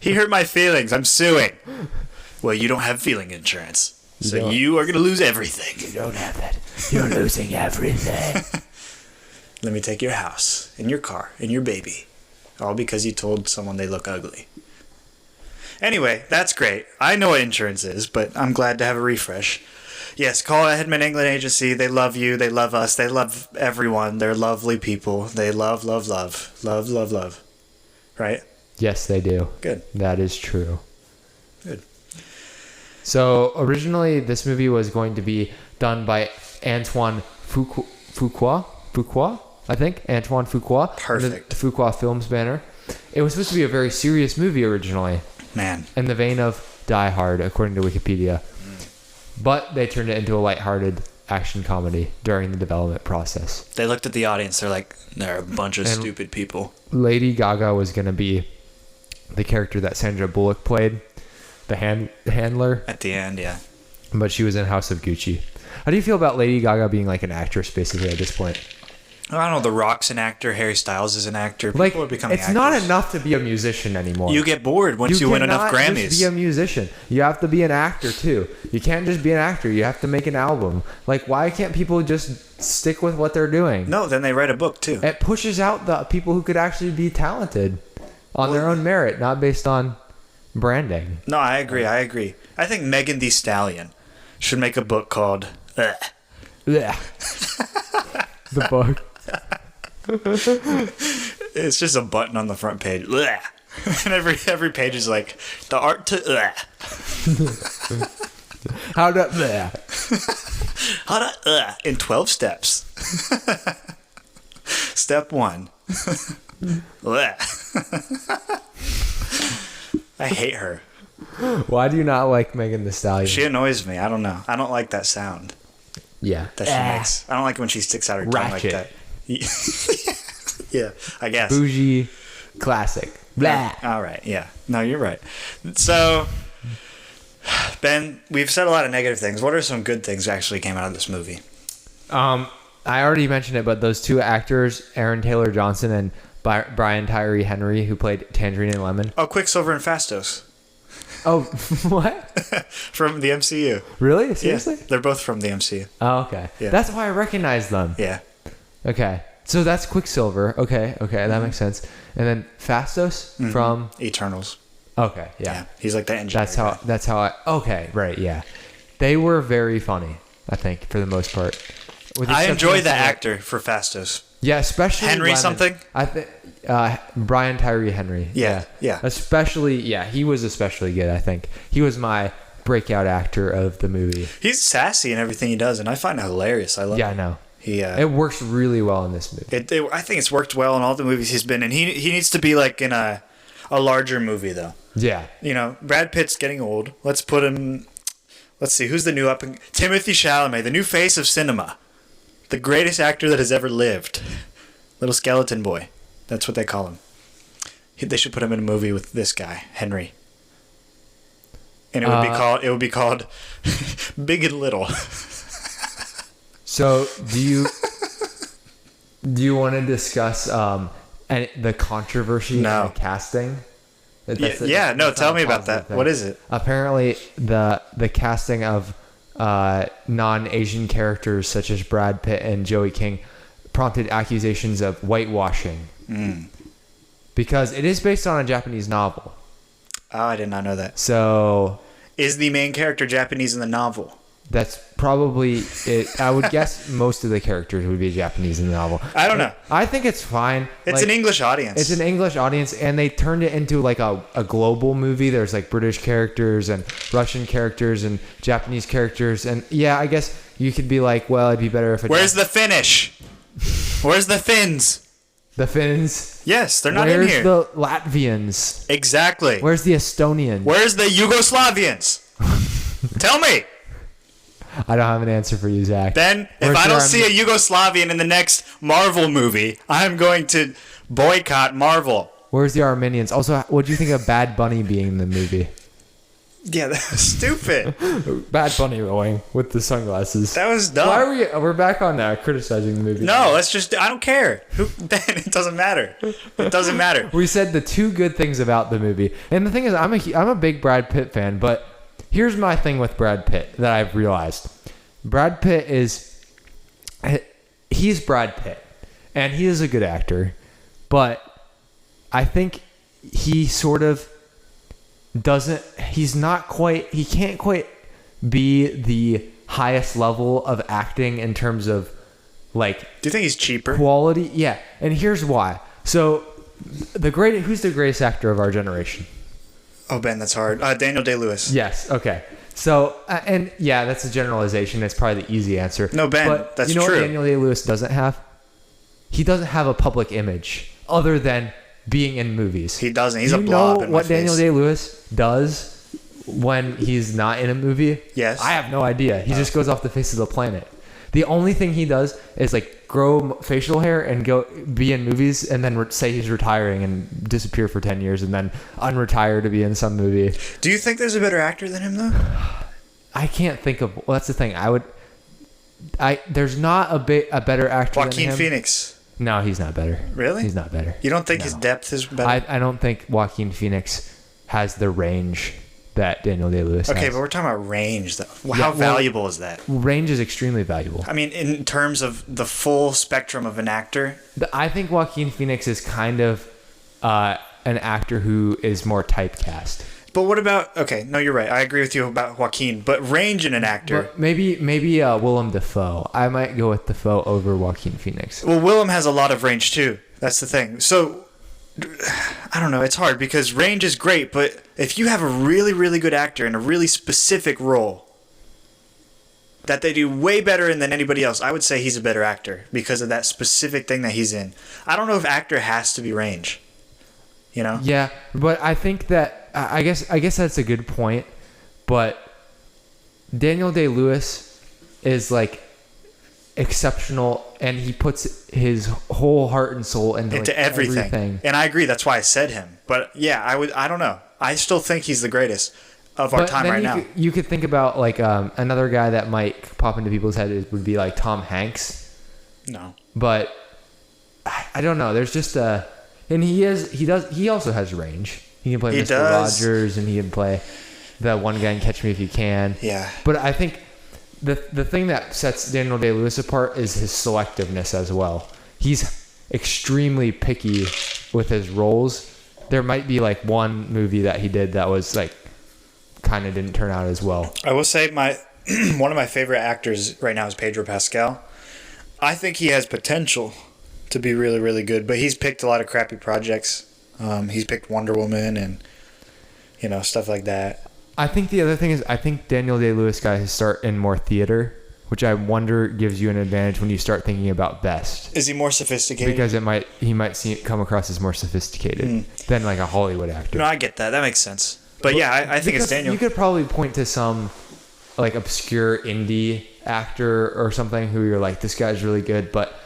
He hurt my feelings. I'm suing. Well, you don't have feeling insurance. So you are going to lose everything. You don't have that. You're losing everything. Let me take your house and your car and your baby. All because you told someone they look ugly. Anyway, that's great. I know what insurance is, but I'm glad to have a refresh. Yes, call Hedman England Agency. They love you. They love us. They love everyone. They're lovely people. They love, love, love. Love, love, love. Right? Yes, they do. Good. That is true. Good. So originally, this movie was going to be done by Antoine Fuqua, I think. Antoine Fuqua. Perfect. The Fuqua Films banner. It was supposed to be a very serious movie originally. Man. In the vein of Die Hard, according to Wikipedia. But they turned it into a lighthearted action comedy during the development process. They looked at the audience. They're like, they're a bunch of stupid people. Lady Gaga was going to be the character that Sandra Bullock played, the handler. At the end, yeah. But she was in House of Gucci. How do you feel about Lady Gaga being like an actress basically at this point? I don't know. The Rock's an actor. Harry Styles is an actor. Like, People are becoming it's actors. not enough to be a musician anymore. You get bored once you win enough cannot Grammys. just be a musician. You have to be an actor too. You can't just be an actor. You have to make an album. Like, why can't people just stick with what they're doing? No, then they write a book too. It pushes out the people who could actually be talented on their own merit, not based on branding. No, I agree. I think Megan Thee Stallion should make a book called Ugh. Yeah. The book. It's just a button on the front page. Ugh. And every page is like the art to Ugh. How to yeah. How to Ugh in 12 steps. Step 1. Ugh. I hate her. Why do you not like Megan Thee Stallion? She annoys me. I don't know. I don't like that sound Yeah. that she makes. I don't like when she sticks out her tongue like Ratchet. that. Yeah, I guess. Bougie. Classic. Blah. All right, yeah. No, you're right. So, Ben, we've said a lot of negative things. What are some good things that actually came out of this movie? I already mentioned it, but those two actors, Aaron Taylor Johnson and Brian Tyree Henry, who played Tangerine and Lemon. Oh, Quicksilver and Fastos. Oh, what? From the MCU. Really? Seriously? Yeah, they're both from the MCU. Oh, okay. Yeah. That's why I recognize them. Yeah. Okay. So that's Quicksilver. Okay, that makes sense. And then Fastos from Eternals. Okay, yeah. He's like the engineer. That's how I okay, right, yeah. They were very funny, I think, for the most part. I enjoy the actor for Fastos. Yeah, especially Henry Lemon. something? I think Brian Tyree Henry. Yeah. Especially, he was especially good, I think. He was my breakout actor of the movie. He's sassy in everything he does, and I find it hilarious. I love Yeah, it. I know. It works really well in this movie. I think it's worked well in all the movies he's been in. He needs to be like in a larger movie though. Yeah. You know, Brad Pitt's getting old. Let's put him. Let's see who's the new Timothy Chalamet, the new face of cinema, the greatest actor that has ever lived. Little skeleton boy. That's what they call him. They should put him in a movie with this guy, Henry. And it would be called Big and Little. So, do you want to discuss the controversy in the casting? Tell me about that. Thing. What is it? Apparently, the casting of non-Asian characters such as Brad Pitt and Joey King prompted accusations of whitewashing. Because it is based on a Japanese novel. Oh, I did not know that. So, is the main character Japanese in the novel? That's probably it. I would guess most of the characters would be Japanese in the novel. I don't know. I think it's fine. It's an English audience. It's an English audience, and they turned it into like a global movie. There's like British characters and Russian characters and Japanese characters. And yeah, I guess you could be like, well, it'd be better if it... Where's the Finnish? Where's the Finns? The Finns? Yes, they're not in here. Where's the Latvians? Exactly. Where's the Estonians? Where's the Yugoslavians? Tell me. I don't have an answer for you, Zach. Then, if I don't see a Yugoslavian in the next Marvel movie, I'm going to boycott Marvel. Where's the Armenians? Also, what do you think of Bad Bunny being in the movie? Yeah, that was stupid. Bad Bunny going with the sunglasses. That was dumb. Why are we're back on criticizing the movie? No, I don't care. It doesn't matter. It doesn't matter. We said the two good things about the movie. And the thing is, I'm a big Brad Pitt fan, but here's my thing with Brad Pitt that I've realized. Brad Pitt he's Brad Pitt, and he is a good actor, but I think he sort of he can't quite be the highest level of acting in terms of like... Do you think he's cheaper? Quality? Yeah, and here's why. So, who's the greatest actor of our generation? Oh, Ben, that's hard. Daniel Day-Lewis. Yes, okay. So, and yeah, that's a generalization. It's probably the easy answer. No, Ben, but that's true. You know true. what Daniel Day-Lewis doesn't have? He doesn't have a public image other than being in movies. He doesn't. He's a blob in my face. You know what Daniel Day-Lewis does when he's not in a movie? Yes. I have no idea. He just goes off the face of the planet. The only thing he does is like grow facial hair and go be in movies and then say he's retiring and disappear for 10 years and then unretire to be in some movie. Do you think there's a better actor than him though? I can't think of... Well, that's the thing. There's not a better actor than him. Joaquin Phoenix. No, he's not better. Really? He's not better. You don't think his depth is better? I don't think Joaquin Phoenix has the range that Daniel Day-Lewis has. Okay, but we're talking about range, though. How valuable is that? Range is extremely valuable. I mean, in terms of the full spectrum of an actor? I think Joaquin Phoenix is kind of an actor who is more typecast. But what about... Okay, no, you're right. I agree with you about Joaquin. But range in an actor... But maybe Willem Dafoe. I might go with Dafoe over Joaquin Phoenix. Well, Willem has a lot of range, too. That's the thing. So, I don't know. It's hard because range is great. But if you have a really, really good actor in a really specific role that they do way better in than anybody else, I would say he's a better actor because of that specific thing that he's in. I don't know if actor has to be range. You know? Yeah, but I think that... I guess that's a good point, but Daniel Day-Lewis is like exceptional, and he puts his whole heart and soul into like everything. And I agree. That's why I said him. But yeah, I don't know. I still think he's the greatest of our time right now. You could think about like another guy that might pop into people's heads would be like Tom Hanks. No, but I don't know. There's just and he also has range. He can play Mr. Rogers, and he can play the one guy in Catch Me If You Can. Yeah. But I think the thing that sets Daniel Day-Lewis apart is his selectiveness as well. He's extremely picky with his roles. There might be like one movie that he did that was like kind of didn't turn out as well. I will say one of my favorite actors right now is Pedro Pascal. I think he has potential to be really, really good, but he's picked a lot of crappy projects. He's picked Wonder Woman and, stuff like that. I think the other thing is I think Daniel Day-Lewis got his start in more theater, which I wonder gives you an advantage when you start thinking about best. Is he more sophisticated? Because he might come across as more sophisticated than like a Hollywood actor. No, I get that. That makes sense. But yeah, I think it's Daniel. You could probably point to some like obscure indie actor or something who you're like, this guy's really good, but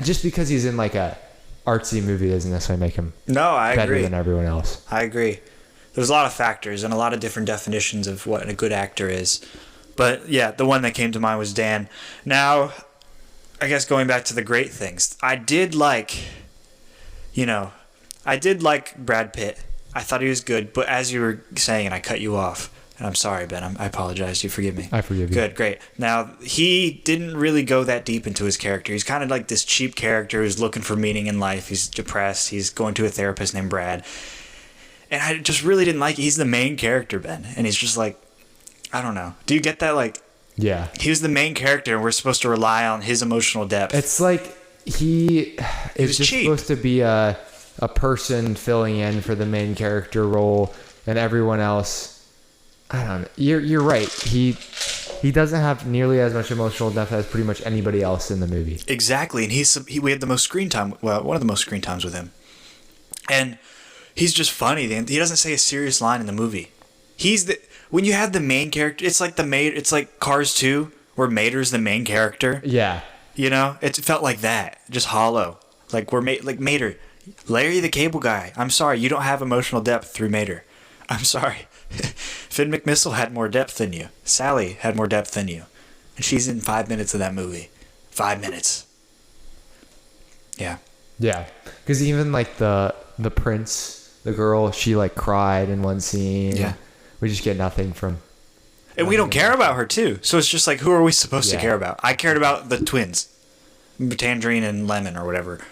just because he's in like a artsy movie doesn't necessarily make him better than everyone else. I agree. There's a lot of factors and a lot of different definitions of what a good actor is. But yeah, the one that came to mind was Dan. Now, I guess going back to the great things, I did like Brad Pitt. I thought he was good, but as you were saying, and I cut you off, and I'm sorry, Ben, I apologize. You forgive me. I forgive you. Good, great. Now, he didn't really go that deep into his character. He's kind of like this cheap character who's looking for meaning in life. He's depressed. He's going to a therapist named Brad. And I just really didn't like it. He's the main character, Ben. And he's just like, I don't know. Do you get that? Like, yeah. He was the main character, and we're supposed to rely on his emotional depth. It's like he is just supposed to be a person filling in for the main character role, and everyone else, I don't know. You're right. He doesn't have nearly as much emotional depth as pretty much anybody else in the movie. Exactly, and we had the most screen time. Well, one of the most screen times with him, and he's just funny. He doesn't say a serious line in the movie. When you have the main character, it's like it's like Cars 2, where Mater's the main character. Yeah. You know, it felt like that, just hollow. Like like Mater, Larry the Cable Guy. I'm sorry, you don't have emotional depth through Mater. I'm sorry. Finn McMissile had more depth than you. Sally had more depth than you, and she's in 5 minutes of that movie. 5 minutes. Yeah. Yeah, because even like the prince, the girl, she like cried in one scene. Yeah. We just get nothing from. And we don't care about her too. So it's just like, who are we supposed to care about? I cared about the twins, Tangerine and Lemon or whatever.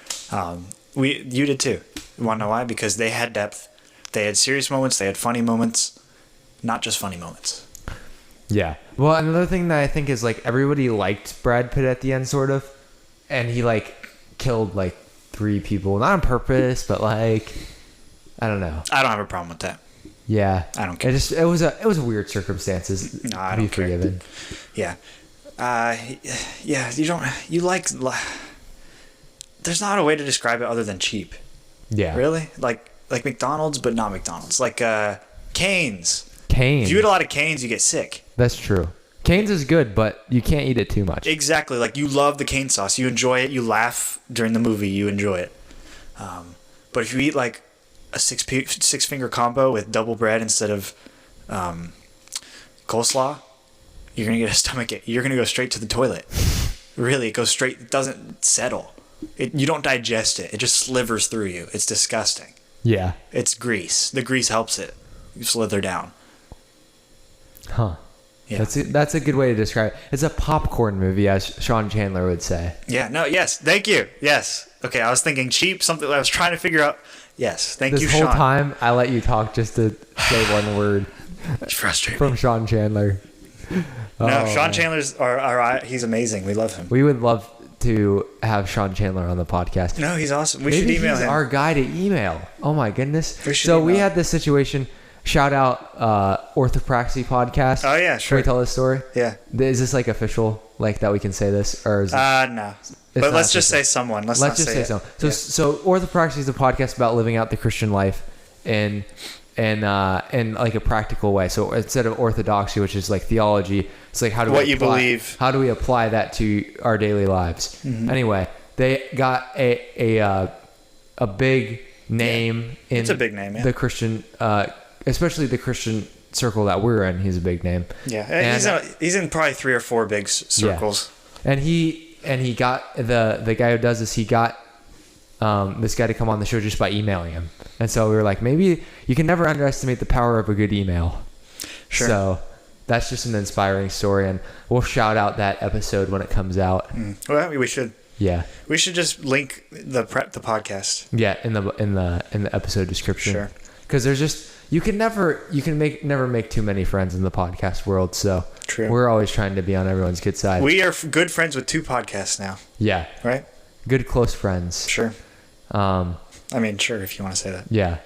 You did too. You want to know why? Because they had depth. They had serious moments. They had funny moments, not just funny moments. Yeah. Well, another thing that I think is like everybody liked Brad Pitt at the end, sort of, and he like killed like 3 people, not on purpose, but like, I don't know. I don't have a problem with that. Yeah, I don't care. It was a weird circumstances. No, I don't care. Forgiven. Yeah, yeah. You like. There's not a way to describe it other than cheap. Yeah. Really, like McDonald's, but not McDonald's. Like Cane's. Cane's. If you eat a lot of Cane's, you get sick. That's true. Cane's is good, but you can't eat it too much. Exactly. Like, you love the cane sauce. You enjoy it. You laugh during the movie. You enjoy it. But if you eat like a six finger combo with double bread instead of coleslaw, you're gonna get a stomachache. You're gonna go straight to the toilet. Really, it goes straight. It doesn't settle. You don't digest it. It just slivers through you. It's disgusting. Yeah. It's grease. The grease helps it. You slither down. Huh. Yeah. That's a good way to describe it. It's a popcorn movie, as Sean Chandler would say. Yeah. No. Yes. Thank you. Yes. Okay. I was thinking cheap. Something I was trying to figure out. Yes. Thank you, Sean. This whole time, I let you talk just to say one word. It's frustrating. From Sean Chandler. No, Sean Chandler's he's amazing. We love him. We would love to have Sean Chandler on the podcast. No, he's awesome. We Maybe should email he's him. our guy to email. Oh my goodness. We had this situation. Shout out Orthopraxy podcast. Oh yeah, sure. Can we tell this story? Yeah. Is this like official? Like that we can say this, or is it? No. But let's just say someone. Let's just say someone. So Orthopraxy is a podcast about living out the Christian life in like a practical way. So instead of orthodoxy, which is like theology, it's like how do we apply that to our daily lives? Mm-hmm. Anyway, they got a big name in it's a big name, yeah. The Christian, especially the Christian circle that we're in. He's a big name. Yeah, and he's in probably 3 or 4 big circles. Yeah. And he got the guy who does this. He got this guy to come on the show just by emailing him. And so we were like, maybe you can never underestimate the power of a good email. Sure. So that's just an inspiring story, and we'll shout out that episode when it comes out. Well, we should. Yeah. We should just link the podcast. Yeah, in the episode description. Sure. Because there's just never make too many friends in the podcast world. So true. We're always trying to be on everyone's good side. We are good friends with 2 podcasts now. Yeah. Right. Good close friends. Sure. I mean, sure, if you want to say that. Yeah.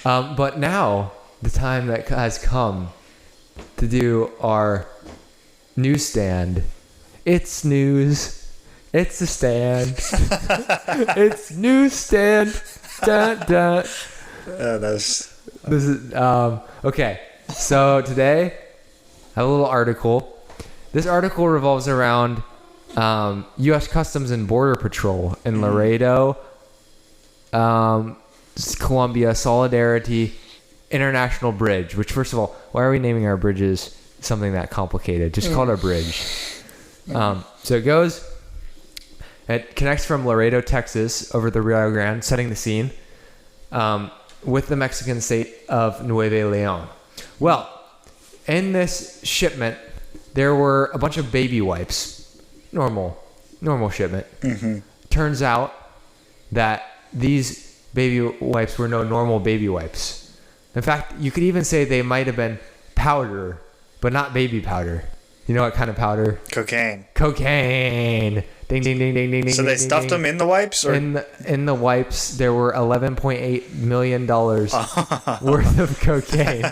But now the time that has come to do our newsstand It's news. It's the stand. It's newsstand. Dun, dun. This is okay. So today, I have a little article. This article revolves around U.S. Customs and Border Patrol in Laredo, Columbia, Solidarity International Bridge. Which, first of all, why are we naming our bridges something that complicated? Just call it a bridge. So it goes. It connects from Laredo, Texas, over the Rio Grande, setting the scene, with the Mexican state of Nuevo León. Well, in this shipment, there were a bunch of baby wipes. Normal shipment. Mm-hmm. Turns out that these baby wipes were no normal baby wipes. In fact, you could even say they might have been powder, but not baby powder. You know what kind of powder? Cocaine. Ding, ding, ding, ding, ding, ding. So they stuffed them in the wipes? Or? In the wipes, there were $11.8 million worth of cocaine.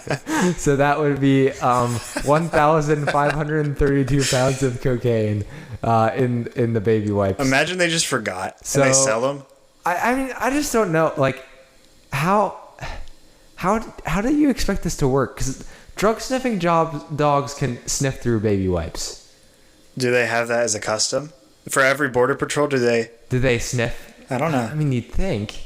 So that would be 1,532 pounds of cocaine in the baby wipes. Imagine they just forgot and they sell them. I mean, I just don't know. Like, how do you expect this to work? Because drug sniffing dogs can sniff through baby wipes. Do they have that as a custom? For every border patrol, do they sniff? I don't know. I mean, you'd think.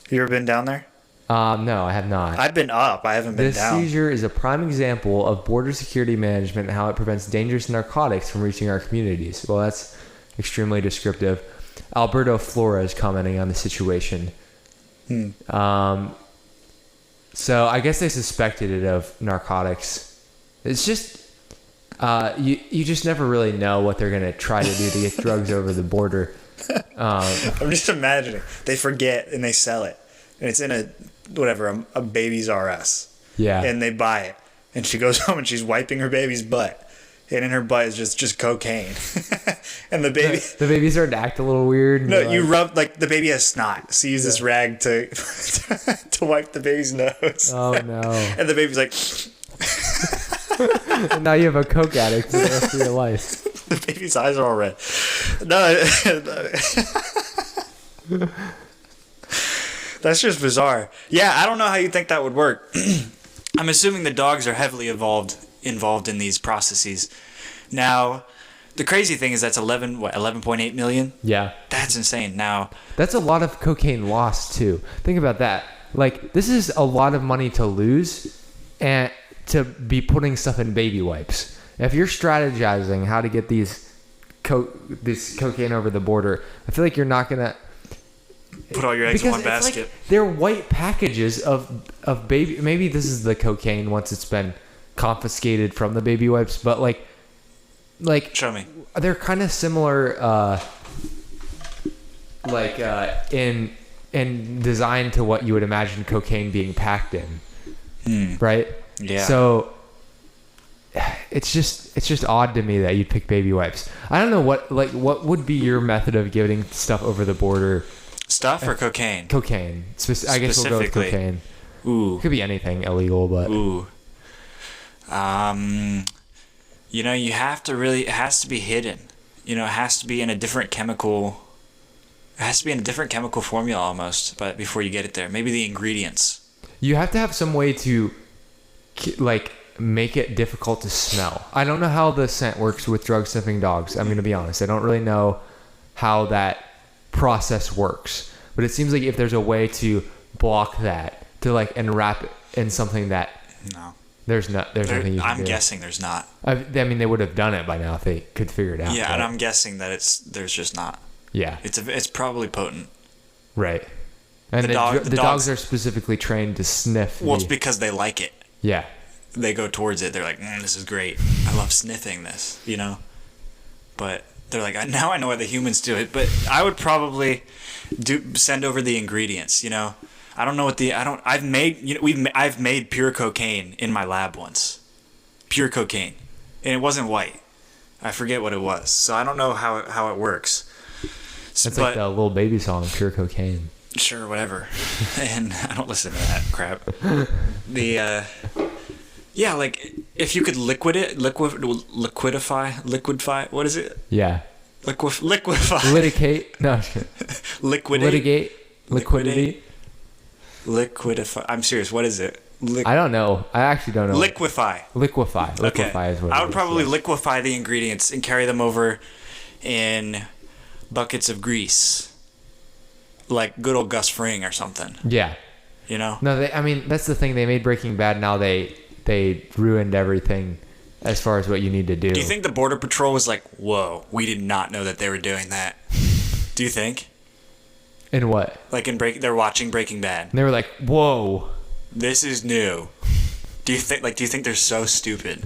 You ever been down there? No, I have not. I've been up. I haven't been down. This seizure is a prime example of border security management and how it prevents dangerous narcotics from reaching our communities. Well, that's extremely descriptive. Alberto Flores commenting on the situation. So I guess they suspected it of narcotics. It's just... you just never really know what they're going to try to do to get drugs over the border. I'm just imagining. They forget and they sell it. And it's in a baby's RS. Yeah. And they buy it. And she goes home and she's wiping her baby's butt. And in her butt is just cocaine. And the baby... The baby started to act a little weird. No, you rub... Like, the baby has snot. So you use this rag to wipe the baby's nose. Oh, no. And the baby's like... And now you have a coke addict for the rest of your life. The baby's eyes are all red. No, that's just bizarre. Yeah, I don't know how you think that would work. I'm assuming the dogs are heavily involved in these processes. Now, the crazy thing is that's 11.8 million? Yeah. That's insane. Now, that's a lot of cocaine lost too. Think about that. Like, this is a lot of money to lose and to be putting stuff in baby wipes. If you're strategizing how to get this cocaine over the border, I feel like you're not gonna put all your eggs in one basket. Like they're white packages of baby. Maybe this is the cocaine once it's been confiscated from the baby wipes, but like show me. They're kind of similar, in design to what you would imagine cocaine being packed in, right? Yeah. So it's just odd to me that you'd pick baby wipes. I don't know what would be your method of getting stuff over the border? Stuff or cocaine? Cocaine. I guess we'll go with cocaine. Ooh. It could be anything illegal, but. Ooh. You have to it has to be hidden. It has to be in a different chemical. It has to be in a different chemical formula almost, but before you get it there, maybe the ingredients. You have to have some way to, make it difficult to smell. I don't know how the scent works with drug sniffing dogs. I'm going to be honest. I don't really know how that process works. But it seems like if there's a way to block that, to enwrap it in something that... No. There's nothing you can do. I'm guessing there's not. I mean, they would have done it by now if they could figure it out. Yeah, and I'm guessing that there's just not. Yeah. It's probably potent. Right. And the dogs are specifically trained to sniff. Well, it's because they like it. Yeah. They go towards it. They're like, this is great. I love sniffing this, But they're like, now I know why the humans do it. But I would probably send over the ingredients, I don't know what I've made pure cocaine in my lab once. Pure cocaine. And it wasn't white. I forget what it was. So I don't know how it works. That's like the little baby song, Pure Cocaine. Sure, whatever. And I don't listen to that crap. Yeah, like if you could liquidify. What is it? Yeah. Liquefy. Litigate. No. Liquidate. Litigate. Liquidity. Liquidify. I'm serious. What is it? I don't know. I actually don't know. Liquefy. Liquefy. Liquefy is what I it would is, probably yeah. liquefy the ingredients and carry them over in buckets of grease, like good old Gus Fring or something. Yeah. You know? No, I mean, that's the thing. They made Breaking Bad. Now they ruined everything as far as what you need to do. Do you think the Border Patrol was like, whoa, we did not know that they were doing that? Do you think? In what? Like they're watching Breaking Bad. And they were like, whoa. This is new. Do you think they're so stupid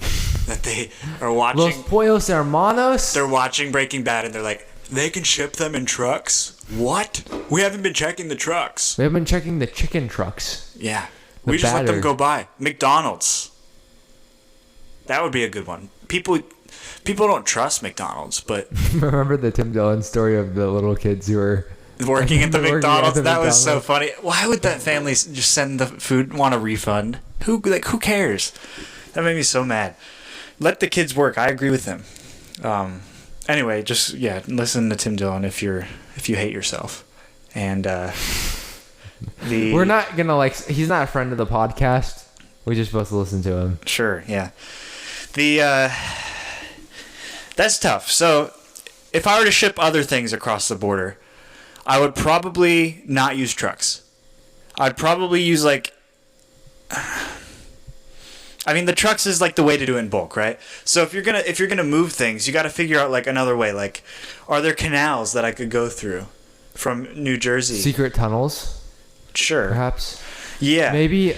that they are watching? Los Pollos Hermanos? They're watching Breaking Bad and they're like, they can ship them in trucks? What? We haven't been checking the trucks. We have been checking the chicken trucks. Yeah. The We just let them batter. go by. McDonald's. That would be a good one. People don't trust McDonald's, but Remember the Tim Dillon story of the little kids who were working at the Working at McDonald's, the that was so McDonald's. funny. Why would that family just send the food, want a refund? Who cares? That made me so mad. Let the kids work. I agree with them. Anyway, just listen to Tim Dillon if you hate yourself. And We're not gonna he's not a friend of the podcast. We're just supposed to listen to him. Sure, yeah. That's tough. So, if I were to ship other things across the border, I would probably not use trucks. I'd probably use the trucks is like the way to do it in bulk, right? So if you're gonna move things, you got to figure out like another way. Like, are there canals that I could go through from New Jersey? Secret tunnels, Sure. perhaps. Yeah. Maybe.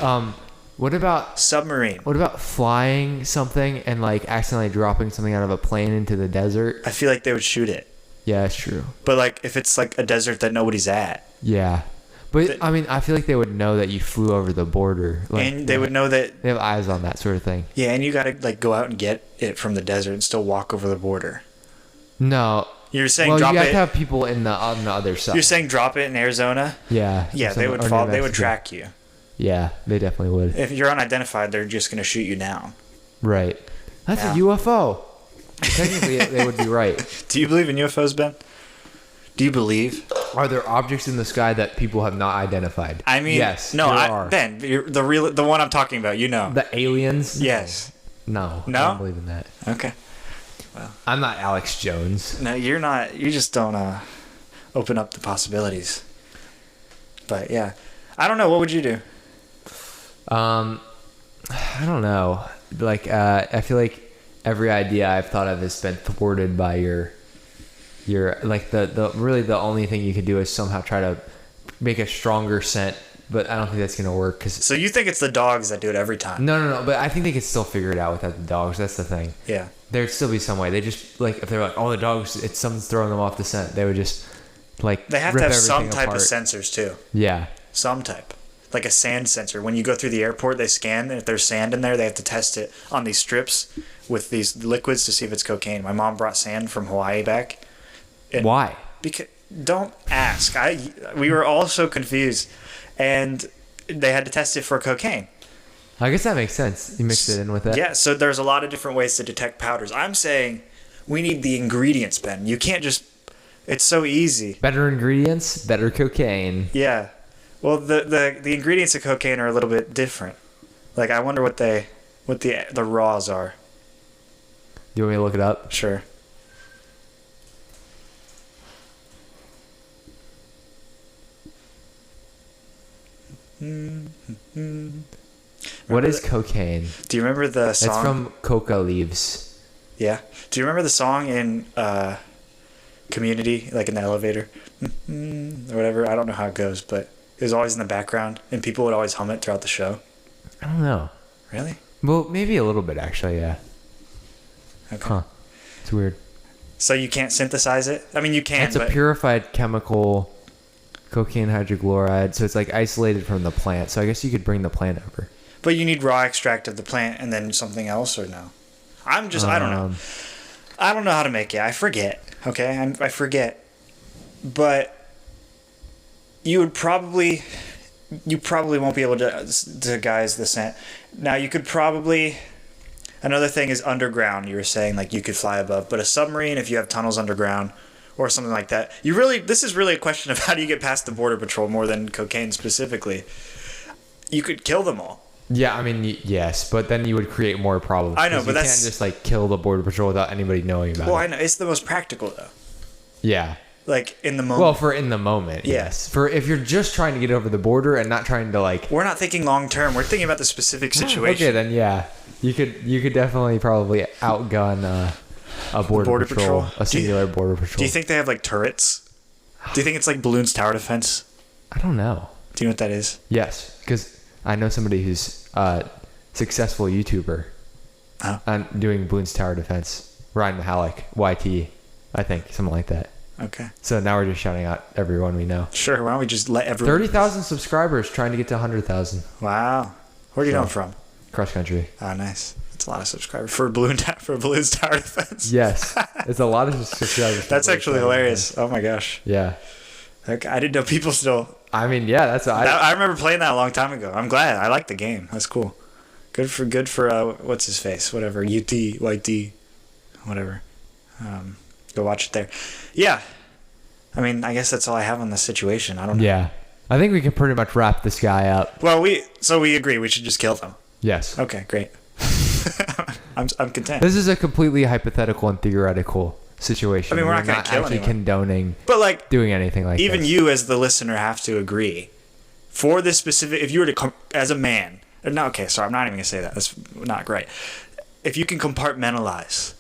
What about Submarine. flying something and accidentally dropping something out of a plane into the desert? I feel like they would shoot it. Yeah, that's true. But if it's like a desert that nobody's at, Yeah. But The- I feel like they would know that you flew over the border. and they would know that. They have eyes on that sort of thing. Yeah, and you gotta go out and get it from the desert and still walk over the border. No. You're saying Well, drop you have it. to have people on the other side. You're saying drop it in Arizona. Yeah. Yeah, they or would New follow. They would Mexico. track you. Yeah, they definitely would. If you're unidentified, they're just gonna shoot you down. Right. That's Yeah. a UFO. Technically, they would be right. Do you believe in UFOs, Ben? Do you believe? Are there objects in the sky that people have not identified? I mean, yes. No, there are. Ben, you're the one I'm talking about. You know. The aliens? Yes. No. No? I don't believe in that. Okay. I'm not Alex Jones. No, you're not. You just don't open up the possibilities. But yeah, I don't know. What would you do? I don't know. I feel like every idea I've thought of has been thwarted by your the only thing you could do is somehow try to make a stronger scent, but I don't think that's gonna work because So you think it's the dogs that do it every time? no, but I think they could still figure it out without the dogs. That's the thing. Yeah. There'd still be some way. They just if they're like, oh, the dogs, it's something's throwing them off the scent. They would just They have to rip have some everything type apart. of sensors too. Yeah. Some type. Like a sand sensor. When you go through the airport, they scan, and if there's sand in there, they have to test it on these strips with these liquids to see if it's cocaine. My mom brought sand from Hawaii back. And Why? Because don't ask. We were all so confused, and they had to test it for cocaine. I guess that makes sense. You mixed it in with it. Yeah, so there's a lot of different ways to detect powders. I'm saying we need the ingredients, Ben. You can't just. It's so easy. Better ingredients, better cocaine. Yeah. Well, the ingredients of cocaine are a little bit different. I wonder what the raws are. Do you want me to look it up? Sure. What is cocaine? Do you remember the song? It's from coca leaves. Yeah. Do you remember the song in Community, in the elevator, or whatever? I don't know how it goes, but it was always in the background, and people would always hum it throughout the show. I don't know. Really? Well, maybe a little bit actually. Yeah. Okay. Huh. It's weird. So you can't synthesize it? I mean, you can. It's a purified chemical, cocaine hydrochloride. So it's isolated from the plant. So I guess you could bring the plant over. But you need raw extract of the plant and then something else, or no? I don't know. I don't know how to make it. I forget. Okay, I forget. But you would probably you probably won't be able to guise the sand. Now, you could probably... Another thing is underground. You were saying, like, you could fly above. But a submarine, if you have tunnels underground or something like that, this is really a question of how do you get past the Border Patrol more than cocaine specifically. You could kill them all. Yeah, I mean, yes, but then you would create more problems. I know, but you that's... can't just, like, kill the Border Patrol without anybody knowing about it. Well, I know. It's the most practical, though. Yeah. Like, in the moment. Well, for in the moment, Yeah. yes. For if you're just trying to get over the border and not trying to, like... We're not thinking long term. We're thinking about the specific situation. Okay, then, yeah. You could definitely probably outgun a border patrol. A singular Border Patrol. Do you think they have, like, turrets? Do you think it's like Balloon's tower defense? I don't know. Do you know what that is? Yes, because I know somebody who's a successful YouTuber doing Balloon's tower defense. Ryan Mahalik, YT, I think, something like that. Okay. So now we're just shouting out everyone we know. Sure, why don't we just let everyone... 30,000 subscribers trying to get to 100,000. Wow. Where do you know him from? Cross country. Oh, nice. That's a lot of subscribers for Balloon's tower defense. Yes. It's a lot of subscribers. That's actually hilarious. Oh my gosh. Yeah. Okay, I didn't know people still... I mean, yeah, that's... I remember playing that a long time ago. I'm glad. I like the game. That's cool. Good for what's his face? Whatever. YT, whatever. Go watch it there. Yeah. I mean, I guess that's all I have on this situation. I don't know. Yeah. I think we can pretty much wrap this guy up. Well, we agree we should just kill them. Yes. Okay, great. I'm content. This is a completely hypothetical and theoretical situation. I mean, we're not going to kill anyone. Condoning but like doing anything like even this. You as the listener have to agree. For this specific, if you were to as a man, no, okay, sorry, I'm not even going to say that. That's not great. If you can compartmentalize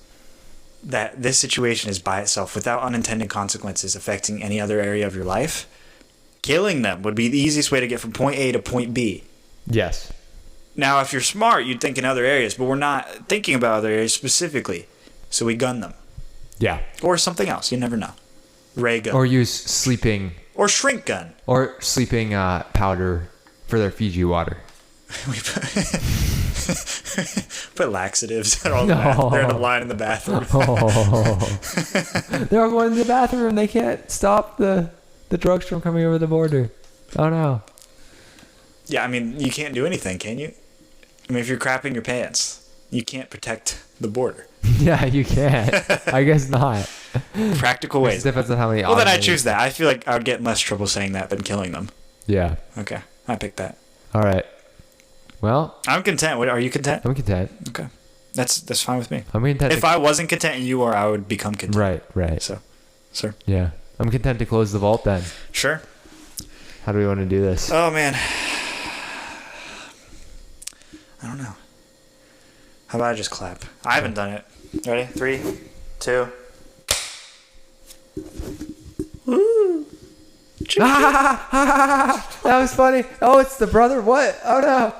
that this situation is by itself without unintended consequences affecting any other area of your life, killing them would be the easiest way to get from point A to point B. Yes. Now, if you're smart, you'd think in other areas, but we're not thinking about other areas specifically. So we gun them. Yeah. Or something else. You never know. Ray gun. Or use sleeping... Or shrink gun. Or sleeping powder for their Fiji water. We put laxatives at all the bathroom. They're in a line in the bathroom. They're all going to the bathroom. They can't stop the drugs from coming over the border. Oh, no. Yeah, I mean, you can't do anything, can you? I mean, if you're crapping your pants, you can't protect the border. Yeah, you can't. I guess not. Practical ways. It depends on how many... Well, then I choose that. I feel like I would get in less trouble saying that than killing them. Yeah. Okay, I picked that. All right. Well... I'm content. Are you content? I'm content. Okay. That's fine with me. I'm content. If I wasn't content and you were, I would become content. Right. So, sir. Yeah. I'm content to close the vault then. Sure. How do we want to do this? Oh, man. I don't know. How about I just clap? I haven't done it. Ready? 3, 2. Woo! That was funny. Oh, it's the brother. What? Oh, no.